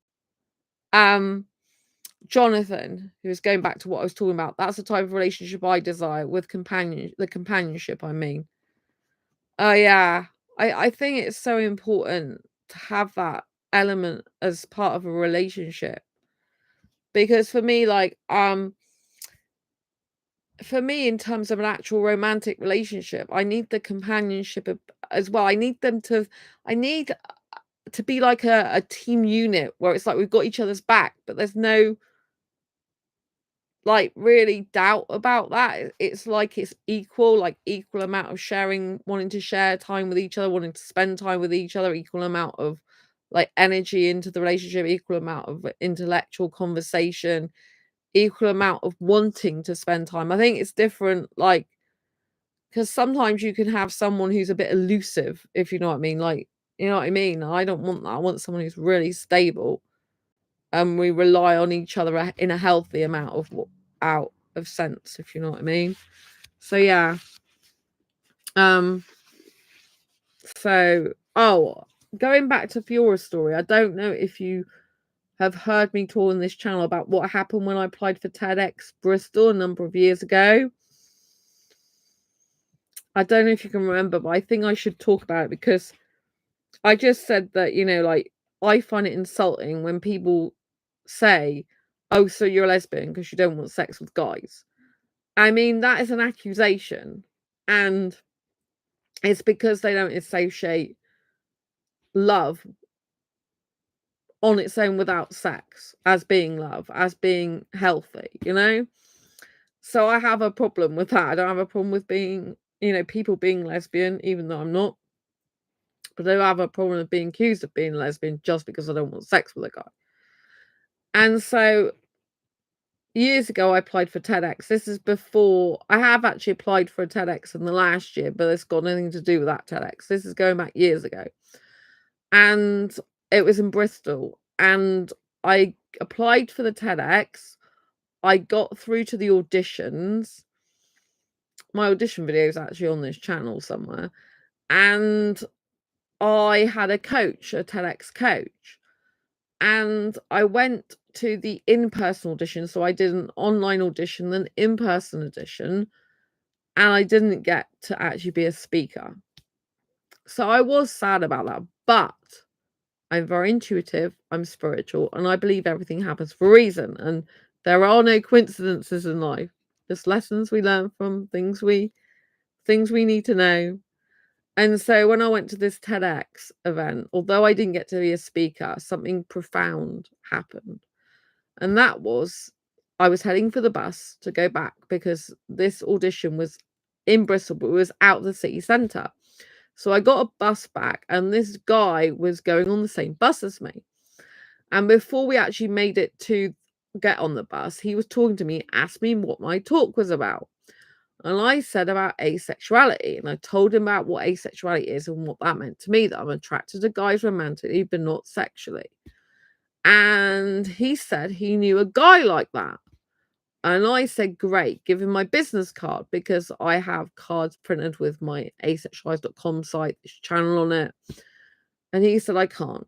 Jonathan, who is going back to what I was talking about, that's the type of relationship I desire with the companionship, I mean. Oh yeah. I think it's so important to have that element as part of a relationship. Because for me, like, for me, in terms of an actual romantic relationship, I need the companionship as well. I need to be like a team unit where it's like we've got each other's back, but there's no like really doubt about that. It's like it's equal, like equal amount of sharing, wanting to share time with each other, wanting to spend time with each other, equal amount of like energy into the relationship, equal amount of intellectual conversation, equal amount of wanting to spend time. I think it's different, like, because sometimes you can have someone who's a bit elusive, if you know what I mean. Like, you know what I mean? I don't want that. I want someone who's really stable and we rely on each other in a healthy amount of out of sense, if you know what I mean. So yeah. So going back to Fiora's story, I don't know if you have heard me talk on this channel about what happened when I applied for TEDx Bristol a number of years ago. I don't know if you can remember, but I think I should talk about it because I just said that, you know, like, I find it insulting when people say, oh, so you're a lesbian because you don't want sex with guys. I mean, that is an accusation. And it's because they don't associate love on its own without sex as being love, as being healthy, you know? So I have a problem with that. I don't have a problem with being, you know, people being lesbian, even though I'm not. But I don't have a problem with being accused of being lesbian just because I don't want sex with a guy. And so years ago, I applied for TEDx. This is before I have actually applied for a TEDx in the last year, but it's got nothing to do with that TEDx. This is going back years ago. And it was in Bristol. And I applied for the TEDx. I got through to the auditions. My audition video is actually on this channel somewhere. And I had a coach, a TEDx coach. And I went to the in-person audition. So I did an online audition, then in-person audition. And I didn't get to actually be a speaker. So I was sad about that. But I'm very intuitive, I'm spiritual, and I believe everything happens for a reason. And there are no coincidences in life. Just lessons we learn from things we need to know. And so when I went to this TEDx event, although I didn't get to be a speaker, something profound happened. And that was I was heading for the bus to go back because this audition was in Bristol, but it was out the city centre. So I got a bus back, and this guy was going on the same bus as me. And before we actually made it to get on the bus, he was talking to me, asked me what my talk was about. And I said about asexuality, and I told him about what asexuality is and what that meant to me, that I'm attracted to guys romantically, but not sexually. And he said he knew a guy like that. And I said, great, give him my business card because I have cards printed with my asexualise.com site, channel on it. And he said, I can't.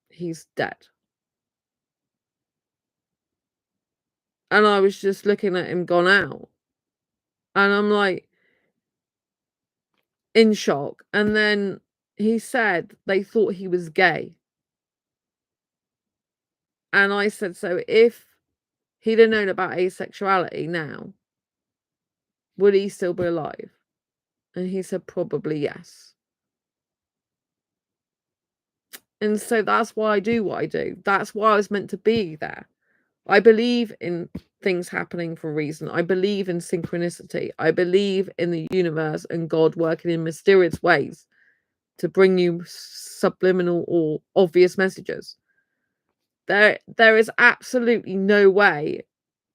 He's dead. And I was just looking at him gone out. And I'm like, in shock. And then he said they thought he was gay. And I said, so if he'd have known about asexuality now, would he still be alive? And he said, probably yes. And so that's why I do what I do. That's why I was meant to be there. I believe in things happening for a reason. I believe in synchronicity. I believe in the universe and God working in mysterious ways to bring you subliminal or obvious messages. There is absolutely no way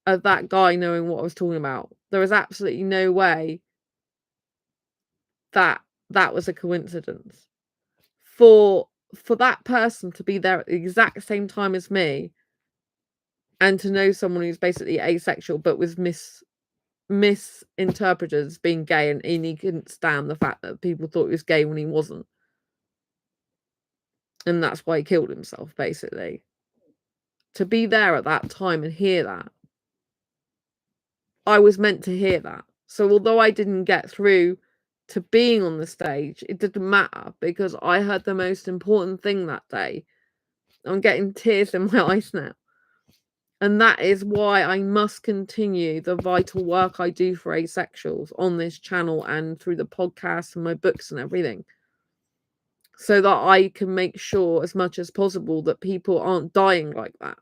of that guy knowing what I was talking about. There is absolutely no way that that was a coincidence. For for that person to be there at the exact same time as me and to know someone who's basically asexual but was misinterpreted as being gay, and he couldn't stand the fact that people thought he was gay when he wasn't. And that's why he killed himself, basically. To be there at that time and hear that, I was meant to hear that. So although I didn't get through to being on the stage, it didn't matter because I heard the most important thing that day. I'm getting tears in my eyes now. And that is why I must continue the vital work I do for Asexuals on this channel and through the podcast and my books and everything. So that I can make sure as much as possible that people aren't dying like that.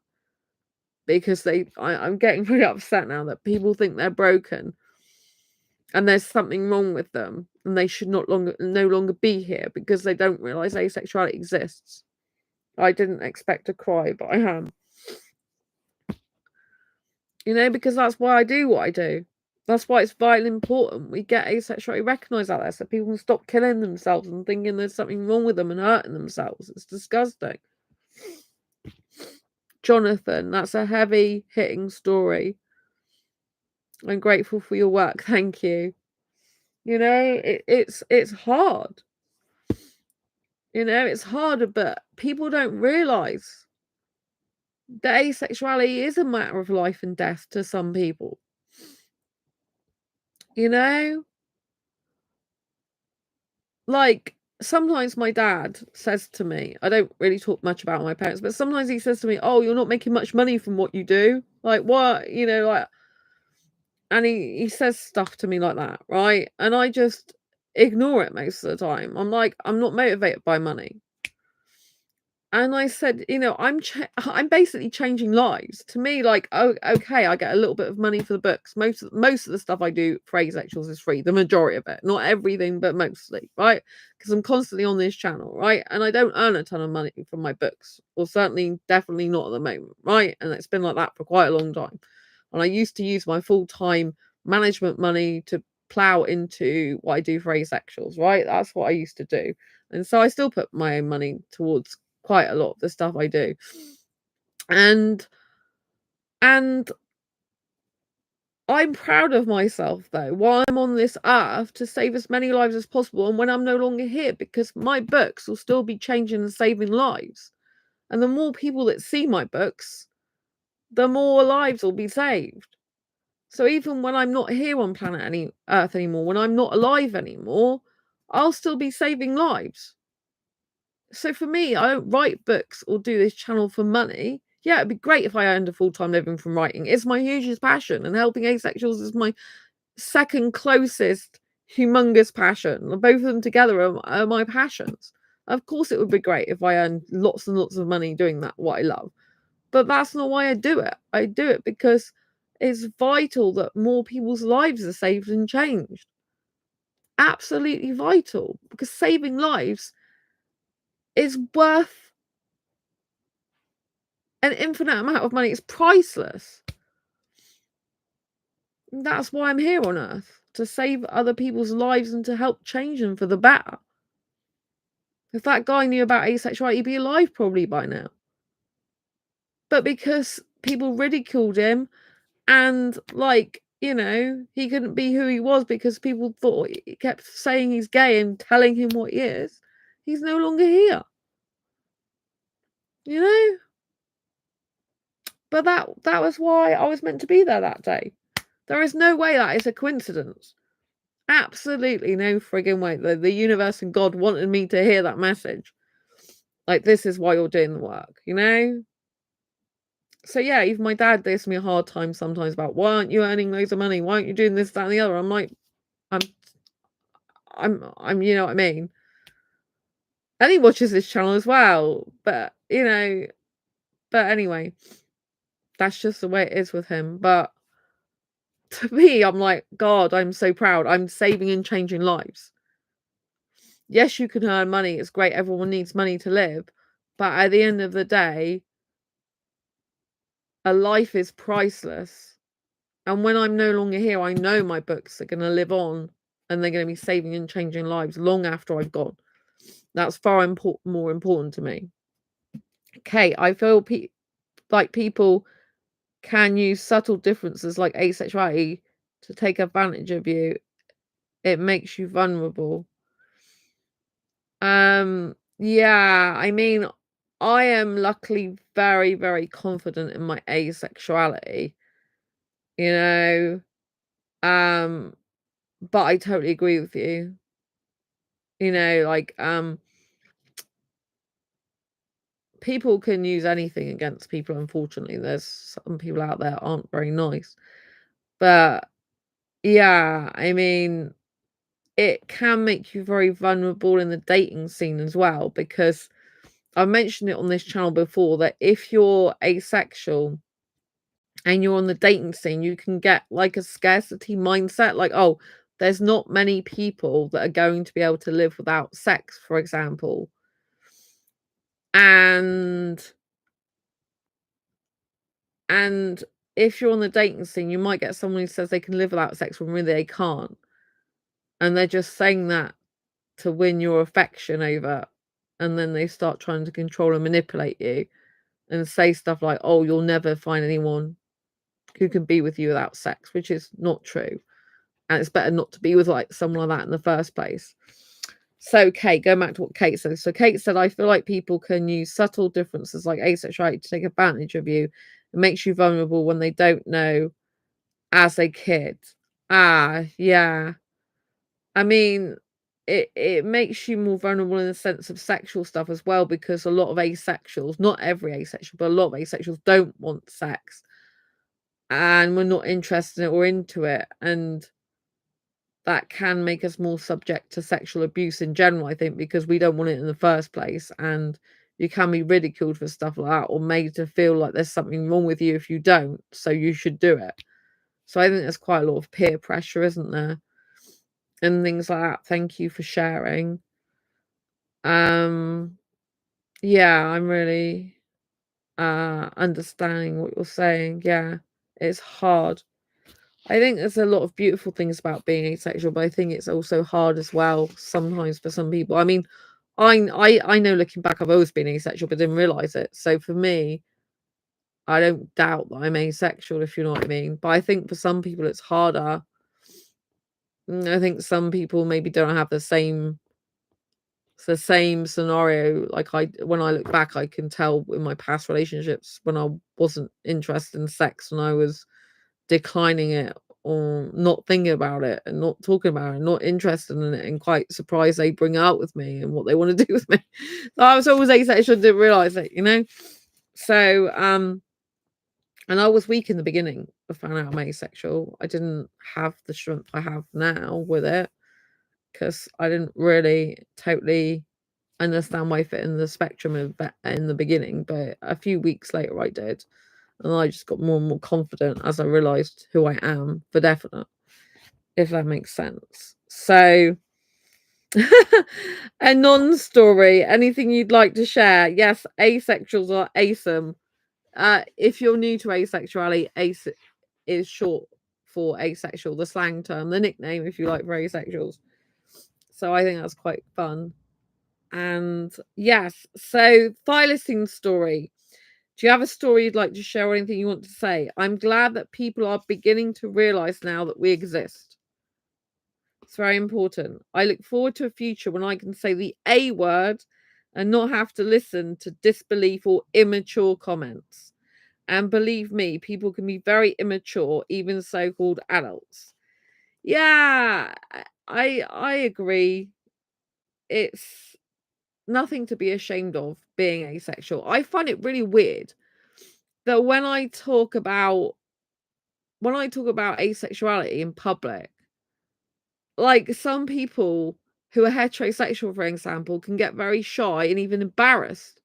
Because I'm getting really upset now that people think they're broken and there's something wrong with them and they should no longer be here because they don't realise asexuality exists. I didn't expect to cry, but I am. Because that's why I do what I do. That's why it's vitally important we get asexuality recognised out there so people can stop killing themselves and thinking there's something wrong with them and hurting themselves. It's disgusting. Jonathan, that's a heavy hitting story. I'm grateful for your work. Thank you. It's hard. It's harder, but people don't realise that asexuality is a matter of life and death to some people. Like, sometimes my dad says to me, I don't really talk much about my parents, but sometimes he says to me, oh, you're not making much money from what you do. Like, what? Like, and he says stuff to me like that, right? And I just ignore it most of the time. I'm like, I'm not motivated by money. And I said, I'm basically changing lives. To me, like, oh, okay, I get a little bit of money for the books. Most of the stuff I do for Asexuals is free. The majority of it, not everything, but mostly, right? Because I'm constantly on this channel, right? And I don't earn a ton of money from my books, or definitely not at the moment, right? And it's been like that for quite a long time. And I used to use my full-time management money to plow into what I do for Asexuals, right? That's what I used to do. And so I still put my own money towards quite a lot of the stuff I do. And I'm proud of myself, though, while I'm on this earth, to save as many lives as possible and when I'm no longer here, because my books will still be changing and saving lives. And the more people that see my books, the more lives will be saved. So even when I'm not here on planet Earth anymore, when I'm not alive anymore, I'll still be saving lives. So for me, I don't write books or do this channel for money. Yeah, it'd be great if I earned a full-time living from writing. It's my hugest passion, and helping asexuals is my second closest humongous passion. Both of them together are my passions. Of course, it would be great if I earned lots and lots of money doing what I love. But that's not why I do it. I do it because it's vital that more people's lives are saved and changed. Absolutely vital, because saving lives is worth an infinite amount of money. It's priceless. That's why I'm here on Earth, to save other people's lives and to help change them for the better. If that guy knew about asexuality, he'd be alive probably by now. But because people ridiculed him and, he couldn't be who he was because people thought he kept saying he's gay and telling him what he is, he's no longer here. But that was why I was meant to be there that day. There is no way that is a coincidence. Absolutely no friggin' way. The universe and God wanted me to hear that message. Like, this is why you're doing the work, So yeah, even my dad gives me a hard time sometimes about, why aren't you earning loads of money? Why aren't you doing this, that, and the other? I'm like, I'm you know what I mean? And he watches this channel as well. But anyway, that's just the way it is with him. But to me, I'm like, God, I'm so proud. I'm saving and changing lives. Yes, you can earn money. It's great. Everyone needs money to live. But at the end of the day, a life is priceless. And when I'm no longer here, I know my books are going to live on and they're going to be saving and changing lives long after I've gone. That's far more important to me. Okay, I feel like people can use subtle differences like asexuality to take advantage of you. It makes you vulnerable. Yeah, I mean, I am luckily very, very confident in my asexuality, you know. Um, but I totally agree with you. You know, like people can use anything against people, unfortunately. There's some people out there aren't very nice. But yeah, I mean, it can make you very vulnerable in the dating scene as well, because I mentioned it on this channel before that if you're asexual and you're on the dating scene, you can get like a scarcity mindset, like, oh, there's not many people that are going to be able to live without sex, for example. And if you're on the dating scene, you might get someone who says they can live without sex when really they can't. And they're just saying that to win your affection over. And then they start trying to control and manipulate you and say stuff like, oh, you'll never find anyone who can be with you without sex, which is not true. And it's better not to be with like someone like that in the first place. So Kate, going back to what Kate said. So Kate said, I feel like people can use subtle differences like asexuality to take advantage of you. It makes you vulnerable when they don't know as a kid. Ah, yeah. I mean, it makes you more vulnerable in the sense of sexual stuff as well, because a lot of asexuals, not every asexual, but a lot of asexuals don't want sex. And we're not interested in it or into it. And that can make us more subject to sexual abuse in general, I think, because we don't want it in the first place. And you can be ridiculed for stuff like that, or made to feel like there's something wrong with you if you don't, so you should do it. So I think there's quite a lot of peer pressure, isn't there? And things like that. Thank you for sharing. Yeah, I'm really understanding what you're saying. Yeah, it's hard. I think there's a lot of beautiful things about being asexual, but I think it's also hard as well sometimes for some people. I mean, I know looking back, I've always been asexual, but didn't realize it. So for me, I don't doubt that I'm asexual, if you know what I mean. But I think for some people, it's harder. I think some people maybe don't have the same scenario. Like when I look back, I can tell in my past relationships when I wasn't interested in sex, and I was declining it or not thinking about it and not talking about it, not interested in it, and quite surprised they bring it out with me and what they want to do with me. So I was always asexual, didn't realize it, you know. So and I was weak in the beginning. I found out I'm asexual. I didn't have the strength I have now with it, because I didn't really totally understand why I fit in the spectrum of that in the beginning. But a few weeks later, I did. And I just got more and more confident as I realised who I am for definite, if that makes sense. So, a non-story, anything you'd like to share? Yes, asexuals are awesome. If you're new to asexuality, ace is short for asexual, the slang term, the nickname, if you like, for asexuals. So I think that's quite fun. And yes, so file listing story. Do you have a story you'd like to share or anything you want to say? I'm glad that people are beginning to realize now that we exist. It's very important. I look forward to a future when I can say the A word and not have to listen to disbelief or immature comments. And believe me, people can be very immature, even so-called adults. Yeah, I agree. It's nothing to be ashamed of being asexual. I find it really weird that when I talk about asexuality in public, like some people who are heterosexual, for example, can get very shy and even embarrassed.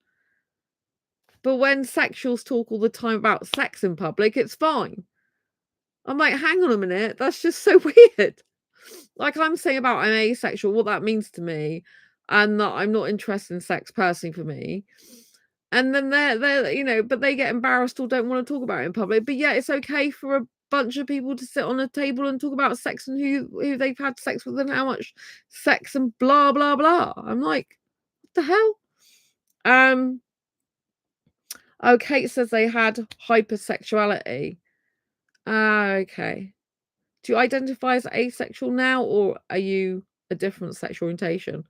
But when sexuals talk all the time about sex in public, it's fine. I'm like, hang on a minute, that's just so weird. Like I'm saying about I'm asexual, what that means to me, and that I'm not interested in sex personally for me. And then they're but they get embarrassed or don't want to talk about it in public. But yeah, it's okay for a bunch of people to sit on a table and talk about sex and who they've had sex with and how much sex and blah blah blah. I'm like, the hell? Oh, Kate says they had hypersexuality. Okay. Do you identify as asexual now, or are you a different sexual orientation?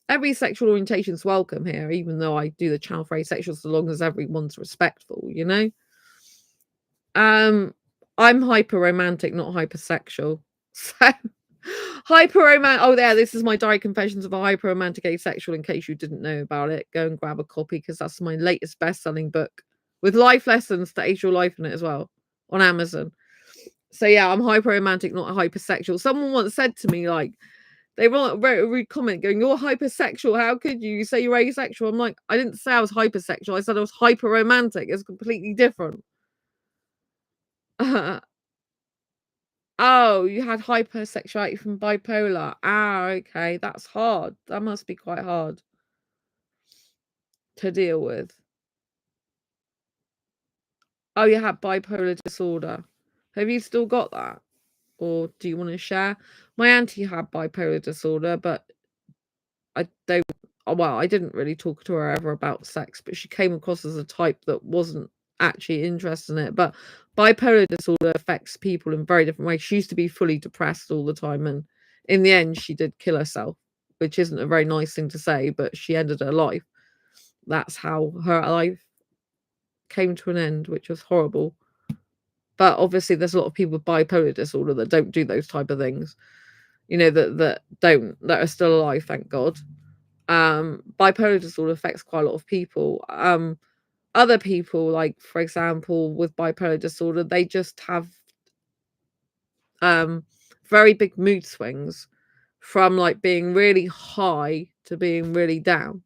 Every sexual orientation is welcome here, even though I do the channel for asexual, so long as everyone's respectful, you know? I'm hyper romantic, not hypersexual. So hyper romantic. Oh, there, this is my diary confessions of a hyper romantic asexual, in case you didn't know about it. Go and grab a copy, because that's my latest best-selling book with life lessons to age your life in it as well, on Amazon. So yeah, I'm hyper romantic, not hypersexual. Someone once said to me, like, they wrote a rude comment going, "You're hypersexual. How could you say you're asexual?" I'm like, I didn't say I was hypersexual. I said I was hyper romantic. It's completely different. Oh, you had hypersexuality from bipolar. Ah, okay. That's hard. That must be quite hard to deal with. Oh, you had bipolar disorder. Have you still got that? Or do you want to share? My auntie had bipolar disorder, but I don't. Well, I didn't really talk to her ever about sex, but she came across as a type that wasn't actually interested in it. But bipolar disorder affects people in very different ways. She used to be fully depressed all the time, and in the end, she did kill herself, which isn't a very nice thing to say, but she ended her life. That's how her life came to an end, which was horrible. But obviously, there's a lot of people with bipolar disorder that don't do those type of things. You know, that are still alive, thank God. Bipolar disorder affects quite a lot of people. Other people, like for example, with bipolar disorder, they just have very big mood swings, from like being really high to being really down,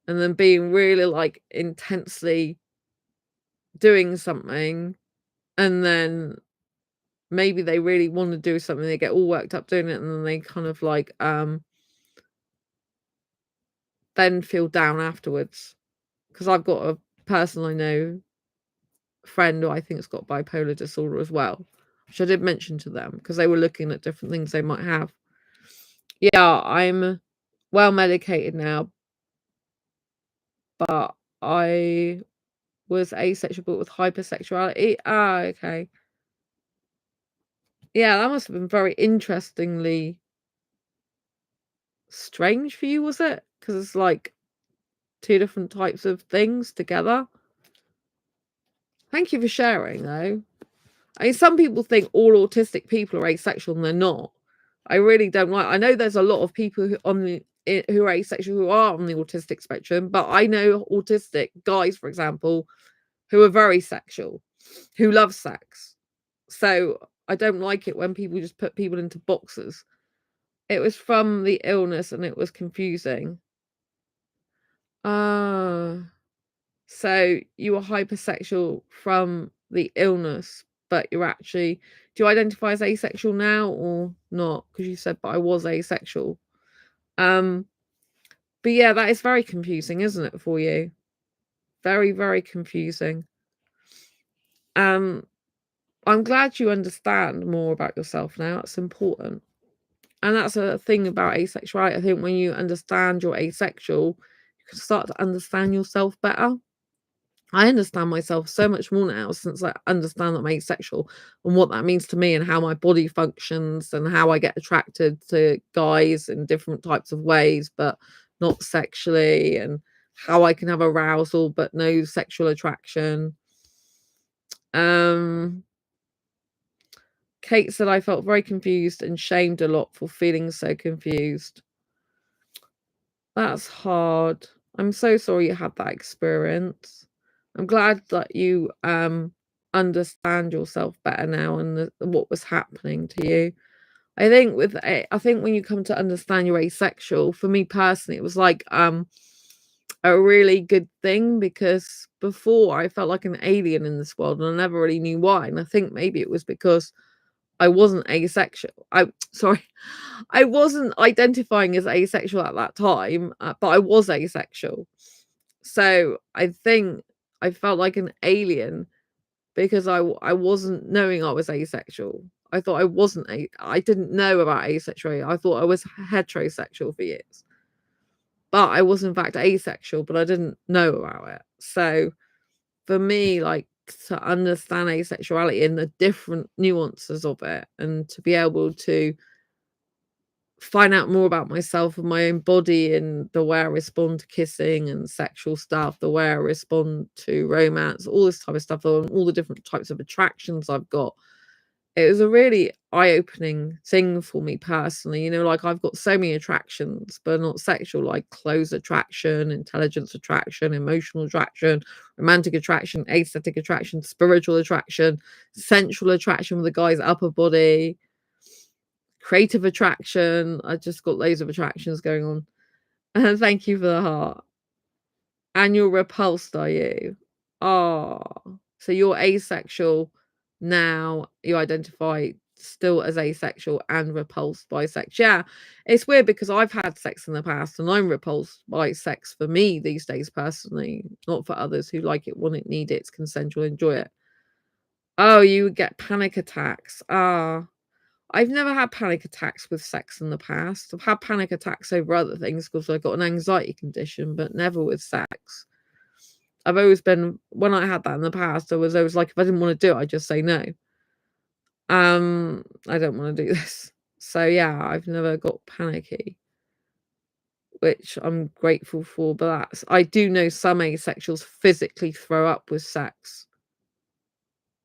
and then being really like intensely doing something, and then maybe they really want to do something, they get all worked up doing it, and then they kind of like then feel down afterwards. Because I've got a person I know, friend, who I think has got bipolar disorder as well, which I did mention to them because they were looking at different things they might have. Yeah, I'm well medicated now, but I was asexual but with hypersexuality. Ah, okay. Yeah, that must have been very interestingly strange for you, was it? Because it's like two different types of things together. Thank you for sharing, though. I mean, some people think all autistic people are asexual, and they're not. I really don't like. I know there's a lot of people who who are asexual who are on the autistic spectrum, but I know autistic guys, for example, who are very sexual, who love sex. So I don't like it when people just put people into boxes. It was from the illness, and it was confusing. Ah. So you were hypersexual from the illness, but you're actually, do you identify as asexual now or not? Because you said, but I was asexual. But yeah, that is very confusing, isn't it, for you? Very, very confusing. I'm glad you understand more about yourself now. It's important. And that's a thing about asexuality. I think when you understand you're asexual, you can start to understand yourself better. I understand myself so much more now since I understand that I'm asexual and what that means to me and how my body functions and how I get attracted to guys in different types of ways, but not sexually, and how I can have arousal but no sexual attraction. Kate said I felt very confused and shamed a lot for feeling so confused. That's hard. I'm so sorry you had that experience. I'm glad that you understand yourself better now and what was happening to you. I think when you come to understand you're asexual, for me personally, it was like a really good thing, because before I felt like an alien in this world and I never really knew why. And I think maybe it was because I wasn't asexual. I wasn't identifying as asexual at that time, but I was asexual. So I think I felt like an alien because I wasn't knowing I was asexual. I thought I wasn't I didn't know about asexuality. I thought I was heterosexual for years. but I was in fact asexual, but I didn't know about it. So for me, like, to understand asexuality and the different nuances of it, and to be able to find out more about myself and my own body and the way I respond to kissing and sexual stuff, the way I respond to romance, all this type of stuff, and all the different types of attractions I've got. It was a really eye-opening thing for me personally. Like, I've got so many attractions, but not sexual, like clothes attraction, intelligence attraction, emotional attraction, romantic attraction, aesthetic attraction, spiritual attraction, sensual attraction with the guy's upper body, creative attraction. I just got loads of attractions going on. And thank you for the heart. And you're repulsed, are you? Oh, so you're asexual now. You identify still as asexual and repulsed by sex. Yeah, it's weird because I've had sex in the past and I'm repulsed by sex for me these days personally, not for others who like it, want it, need it, it's consensual, enjoy it. Oh, you would get panic attacks. I've never had panic attacks with sex in the past. I've had panic attacks over other things because I've got an anxiety condition, but never with sex. I've always been, when I had that in the past, I was always like, if I didn't want to do it, I'd just say no. I don't want to do this. So yeah, I've never got panicky, which I'm grateful for. But I do know some asexuals physically throw up with sex.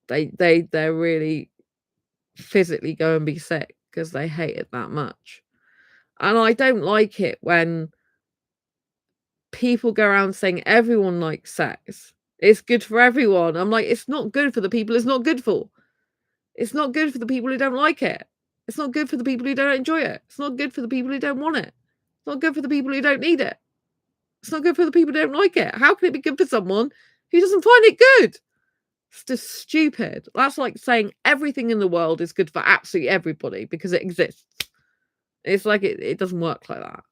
They're really physically go and be sick because they hate it that much. And I don't like it when people go around saying everyone likes sex. It's good for everyone. I'm like, it's not good for the people it's not good for. It's not good for the people who don't like it. It's not good for the people who don't enjoy it. It's not good for the people who don't want it. It's not good for the people who don't need it. It's not good for the people who don't like it. How can it be good for someone who doesn't find it good? It's just stupid. That's like saying everything in the world is good for absolutely everybody because it exists. It's like it doesn't work like that.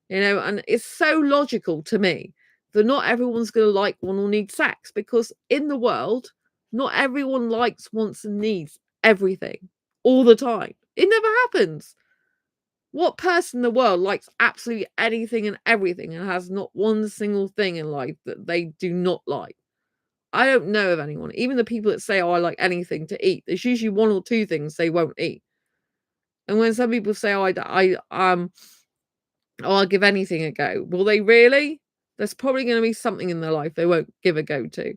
And it's so logical to me that not everyone's going to like, want, or need sex, because in the world, not everyone likes, wants, and needs everything all the time. It never happens. What person in the world likes absolutely anything and everything and has not one single thing in life that they do not like? I don't know of anyone. Even the people that say, oh, I like anything to eat, there's usually one or two things they won't eat. And when some people say, oh, I'll give anything a go. Will they really? There's probably going to be something in their life they won't give a go to.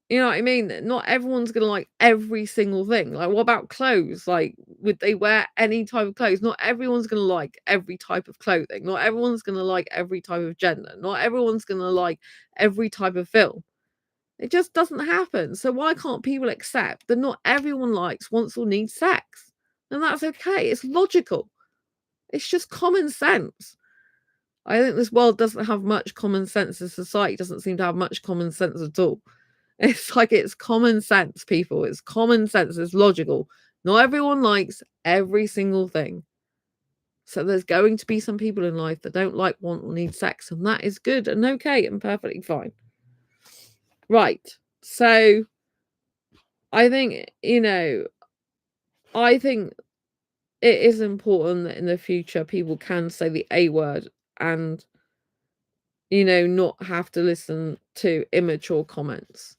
You know what I mean? Not everyone's going to like every single thing. Like, what about clothes? Like, would they wear any type of clothes? Not everyone's going to like every type of clothing. Not everyone's going to like every type of gender. Not everyone's going to like every type of film. It just doesn't happen. So why can't people accept that not everyone likes, wants, or needs sex? And that's okay. It's logical. It's just common sense. I think this world doesn't have much common sense. The society doesn't seem to have much common sense at all. It's like, it's common sense, people. It's common sense. It's logical. Not everyone likes every single thing. So there's going to be some people in life that don't like, want, or need sex. And that is good and okay and perfectly fine. Right. So I think, I think it is important that in the future people can say the A word and not have to listen to immature comments,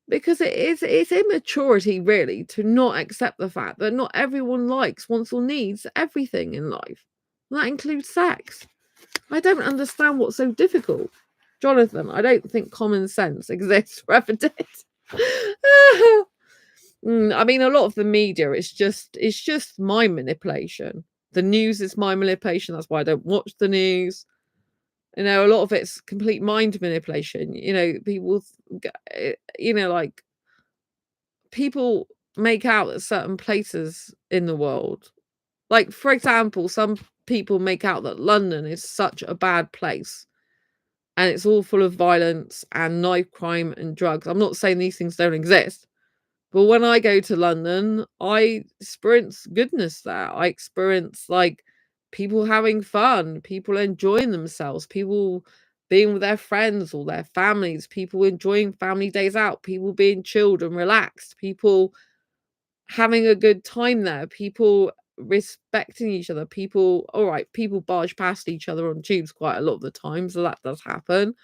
because it's immaturity really to not accept the fact that not everyone likes, wants, or needs everything in life. And that includes sex. I don't understand what's so difficult. Jonathan, I don't think common sense exists for ever did. I mean, a lot of the media, it's just mind manipulation. The news is mind manipulation. That's why I don't watch the news. A lot of it's complete mind manipulation. People, like, people make out at certain places in the world. Like, for example, some people make out that London is such a bad place and it's all full of violence and knife crime and drugs. I'm not saying these things don't exist, but when I go to London, I experience goodness there. I experience, like, people having fun, people enjoying themselves, people being with their friends or their families, people enjoying family days out, people being chilled and relaxed, people having a good time there, people respecting each other. People, all right, people barge past each other on tubes quite a lot of the time, so that does happen.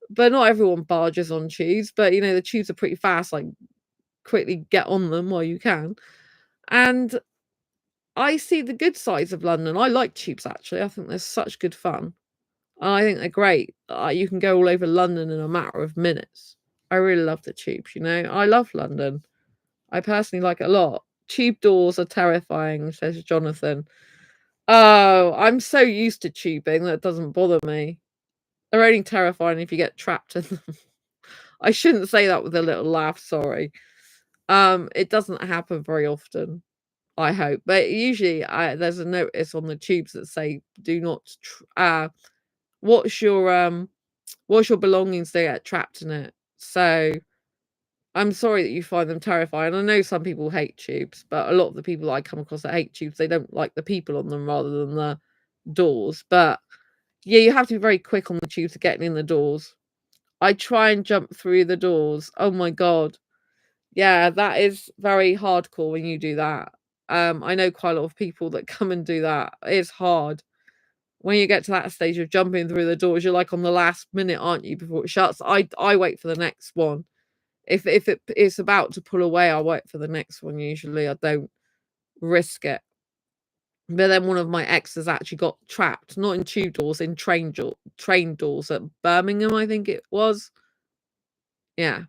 But not everyone barges on tubes. But you know, the tubes are pretty fast. Like, quickly get on them while you can. And I see the good sides of London. I like tubes actually. I think they're such good fun. I think they're great. You can go all over London in a matter of minutes. I really love the tubes, you know. I love London. I personally like it a lot. Tube doors are terrifying, says Jonathan. Oh, I'm so used to tubing that it doesn't bother me. They're only terrifying if you get trapped in them. I shouldn't say that with a little laugh, sorry. It doesn't happen very often, I hope. But usually there's a notice on the tubes that say do not what's your belongings, they get trapped in it. So I'm sorry that you find them terrifying. I know some people hate tubes, but a lot of the people I come across that hate tubes, they don't like the people on them rather than the doors. But yeah, you have to be very quick on the tubes to get in the doors. I try and jump through the doors. Oh my god. Yeah, that is very hardcore when you do that. I know quite a lot of people that come and do that. It's hard. When you get to that stage of jumping through the doors, you're like on the last minute, aren't you, before it shuts? I wait for the next one. If it's about to pull away, I wait for the next one usually. I don't risk it. But then one of my exes actually got trapped, not in tube doors, in train doors at Birmingham, I think it was. Yeah.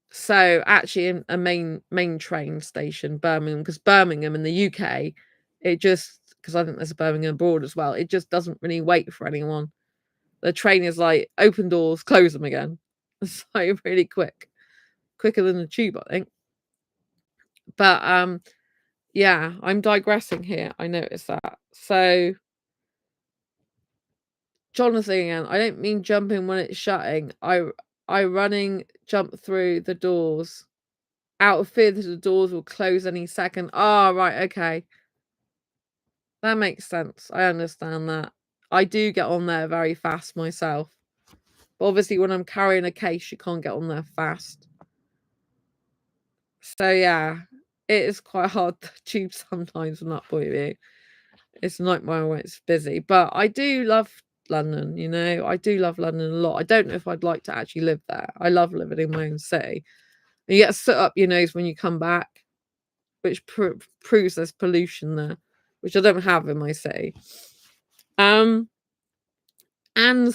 So actually in a main train station, Birmingham, because Birmingham in the UK, it just, because I think there's a Birmingham abroad as well, it just doesn't really wait for anyone. The train is like open doors, close them again. It's like really quick. Quicker than the tube, I think. But yeah, I'm digressing here. I noticed that. So Jonathan again, I don't mean jumping when it's shutting. I running jump through the doors out of fear that the doors will close any second. Oh, right, okay. That makes sense. I understand that. I do get on there very fast myself. But obviously when I'm carrying a case, you can't get on there fast. So yeah, it is quite hard to tube sometimes from that point of view. It's a nightmare when it's busy. But I do love London, you know. I do love London a lot. I don't know if I'd like to actually live there. I love living in my own city. And you get soot up your nose when you come back, which proves there's pollution there, which I don't have in my city. Anne's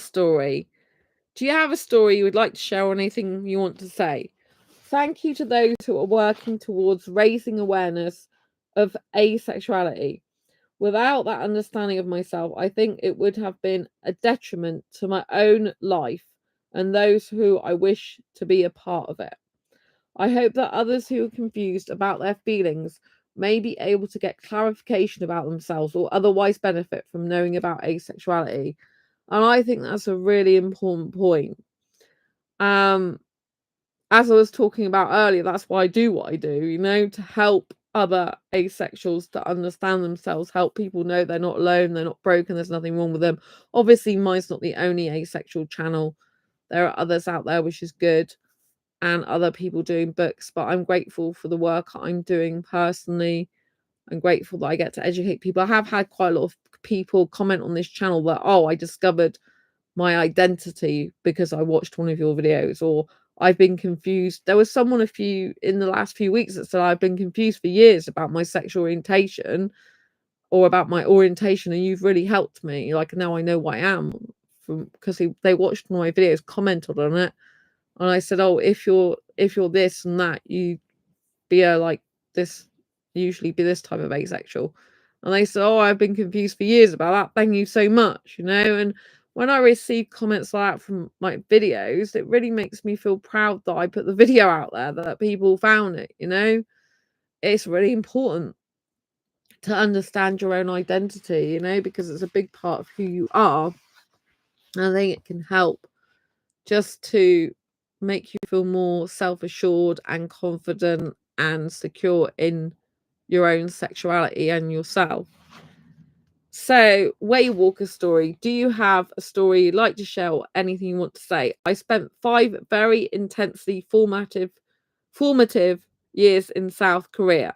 story. Do you have a story you would like to share or anything you want to say? Thank you to those who are working towards raising awareness of asexuality. Without that understanding of myself, I think it would have been a detriment to my own life and those who I wish to be a part of it. I hope that others who are confused about their feelings may be able to get clarification about themselves or otherwise benefit from knowing about asexuality. And I think that's a really important point. As I was talking about earlier, that's why I do what I do, you know, to help other asexuals to understand themselves, help people know they're not alone, they're not broken, there's nothing wrong with them. Obviously, mine's not the only asexual channel. There are others out there, which is good, and other people doing books, but I'm grateful for the work I'm doing personally. I'm grateful that I get to educate people. I have had quite a lot of people comment on this channel that, oh, I discovered my identity because I watched one of your videos, or I've been confused. There was someone in the last few weeks that said I've been confused for years about my sexual orientation or about my orientation, and you've really helped me. Like, now I know what I am from because they watched one of my videos, commented on it, and I said, oh, if you're this and that, you be a like this, usually be this type of asexual. And they said, oh, I've been confused for years about that. Thank you so much, you know. And when I receive comments like that from my videos, it really makes me feel proud that I put the video out there, that people found it, you know. It's really important to understand your own identity, you know, because it's a big part of who you are. And I think it can help just to make you feel more self-assured and confident and secure in your own sexuality and yourself. So, Waywalker story. Do you have a story you'd like to share or anything you want to say? I spent 5 very intensely formative years in South Korea.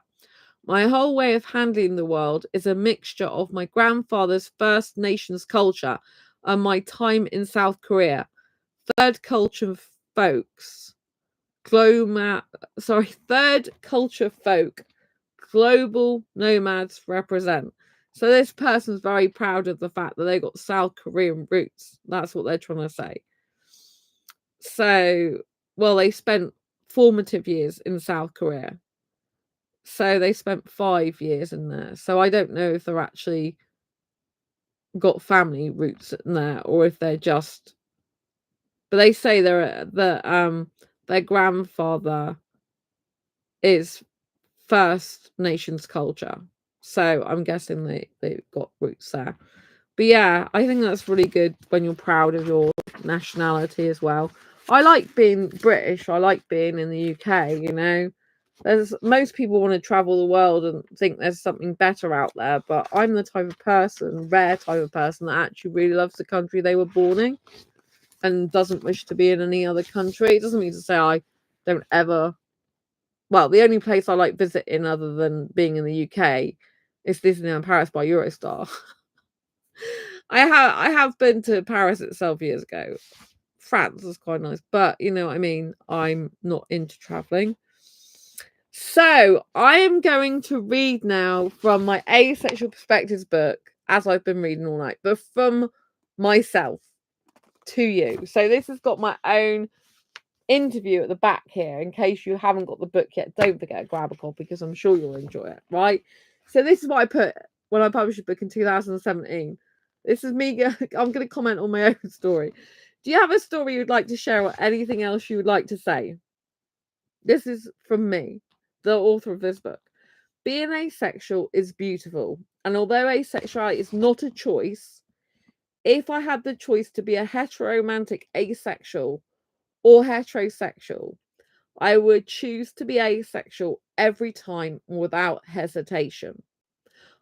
My whole way of handling the world is a mixture of my grandfather's First Nations culture and my time in South Korea. Third culture folks. Third culture folk. Global nomads represent. So this person's very proud of the fact that they got South Korean roots. That's what they're trying to say. So, well, they spent formative years in South Korea. So they spent 5 years in there. So I don't know if they're actually got family roots in there or if they're just. But they say their grandfather is First Nations culture. So I'm guessing they've got roots there. But yeah, I think that's really good when you're proud of your nationality as well. I like being British. I like being in the UK, you know. There's most people want to travel the world and think there's something better out there, but I'm the type of person, rare type of person, that actually really loves the country they were born in and doesn't wish to be in any other country. It doesn't mean to say I don't ever. Well, the only place I like visiting other than being in the UK is Disneyland Paris by Eurostar. I have been to Paris itself years ago. France is quite nice, but you know what I mean. I'm not into traveling. So I am going to read now from my Asexual Perspectives book, as I've been reading all night, but from myself to you. So this has got my own interview at the back here. In case you haven't got the book yet, don't forget to grab a copy because I'm sure you'll enjoy it, right? So this is what I put when I published a book in 2017. This is me. I'm going to comment on my own story. Do you have a story you'd like to share or anything else you would like to say? This is from me, the author of this book. Being asexual is beautiful. And although asexuality is not a choice, if I had the choice to be a heteromantic asexual or heterosexual, I would choose to be asexual every time without hesitation.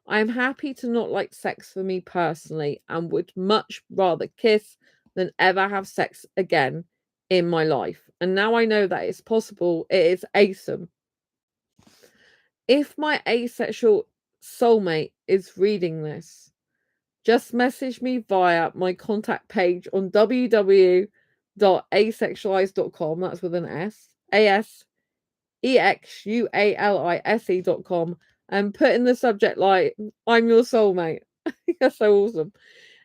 I am happy to not like sex for me personally and would much rather kiss than ever have sex again in my life. And now I know that it's possible, it is awesome. If my asexual soulmate is reading this, just message me via my contact page on www.asexualise.com. That's with an S. ASEXUALISE.com and put in the subject line, I'm your soulmate. That's so awesome.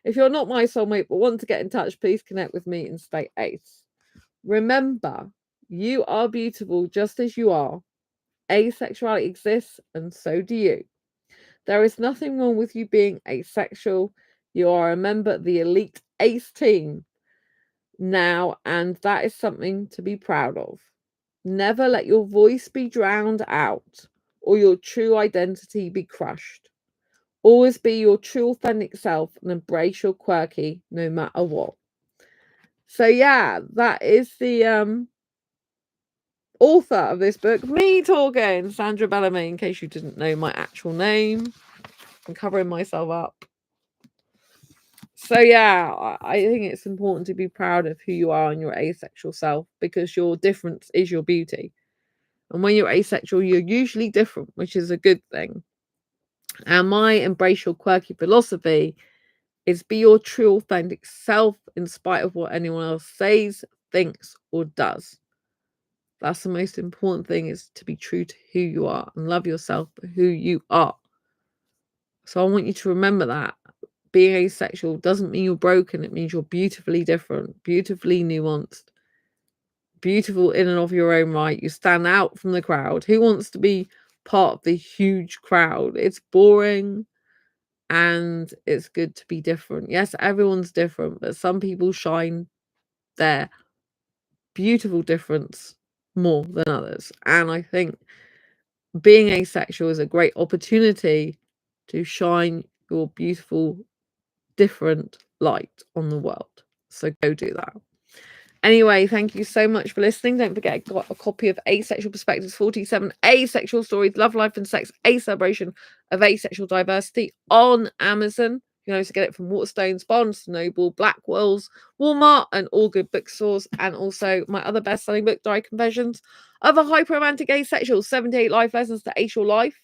If you're not my soulmate but want to get in touch, please connect with me and stay ace. Remember, you are beautiful just as you are. Asexuality exists and so do you. There is nothing wrong with you being asexual. You are a member of the elite ace team now, and that is something to be proud of. Never let your voice be drowned out or your true identity be crushed. Always be your true authentic self and embrace your quirky no matter what. So yeah, that is the author of this book, me talking, Sandra Bellamy, in case you didn't know my actual name. I'm covering myself up. So yeah, I think it's important to be proud of who you are and your asexual self because your difference is your beauty. And when you're asexual, you're usually different, which is a good thing. And my embrace your quirky philosophy is be your true authentic self in spite of what anyone else says, thinks, or does. That's the most important thing, is to be true to who you are and love yourself for who you are. So I want you to remember that. Being asexual doesn't mean you're broken. It means you're beautifully different, beautifully nuanced, beautiful in and of your own right. You stand out from the crowd. Who wants to be part of the huge crowd? It's boring and it's good to be different. Yes, everyone's different, but some people shine their beautiful difference more than others. And I think being asexual is a great opportunity to shine your beautiful different light on the world. So go do that. Anyway, thank you so much for listening. Don't forget, I got a copy of Asexual Perspectives 47 Asexual Stories, Love, Life and Sex, a celebration of asexual diversity on Amazon. You can also get it from Waterstones, Barnes & Noble, Blackwell's, Walmart and all good bookstores. And also my other best-selling book, Diary Confessions of a Hyperromantic Asexual, 78 Life Lessons to Ace Your Life.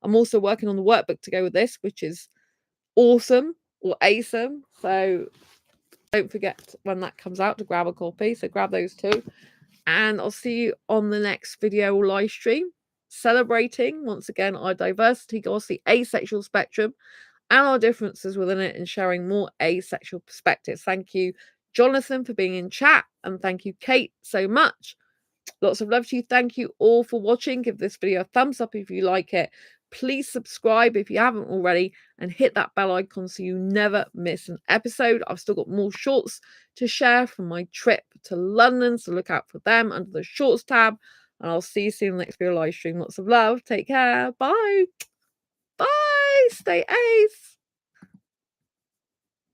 I'm also working on the workbook to go with this, which is awesome or awesome. So don't forget when that comes out to grab a copy. So grab those too. And I'll see you on the next video or live stream, celebrating once again our diversity across the asexual spectrum and our differences within it, and sharing more asexual perspectives. Thank you, Jonathan, for being in chat, and thank you, Kate, so much. Lots of love to you. Thank you all for watching. Give this video a thumbs up if you like it. Please subscribe if you haven't already, and hit that bell icon so you never miss an episode. I've still got more shorts to share from my trip to London, so look out for them under the shorts tab. And I'll see you soon in the next video live stream. Lots of love. Take care. Bye. Bye. Stay ace.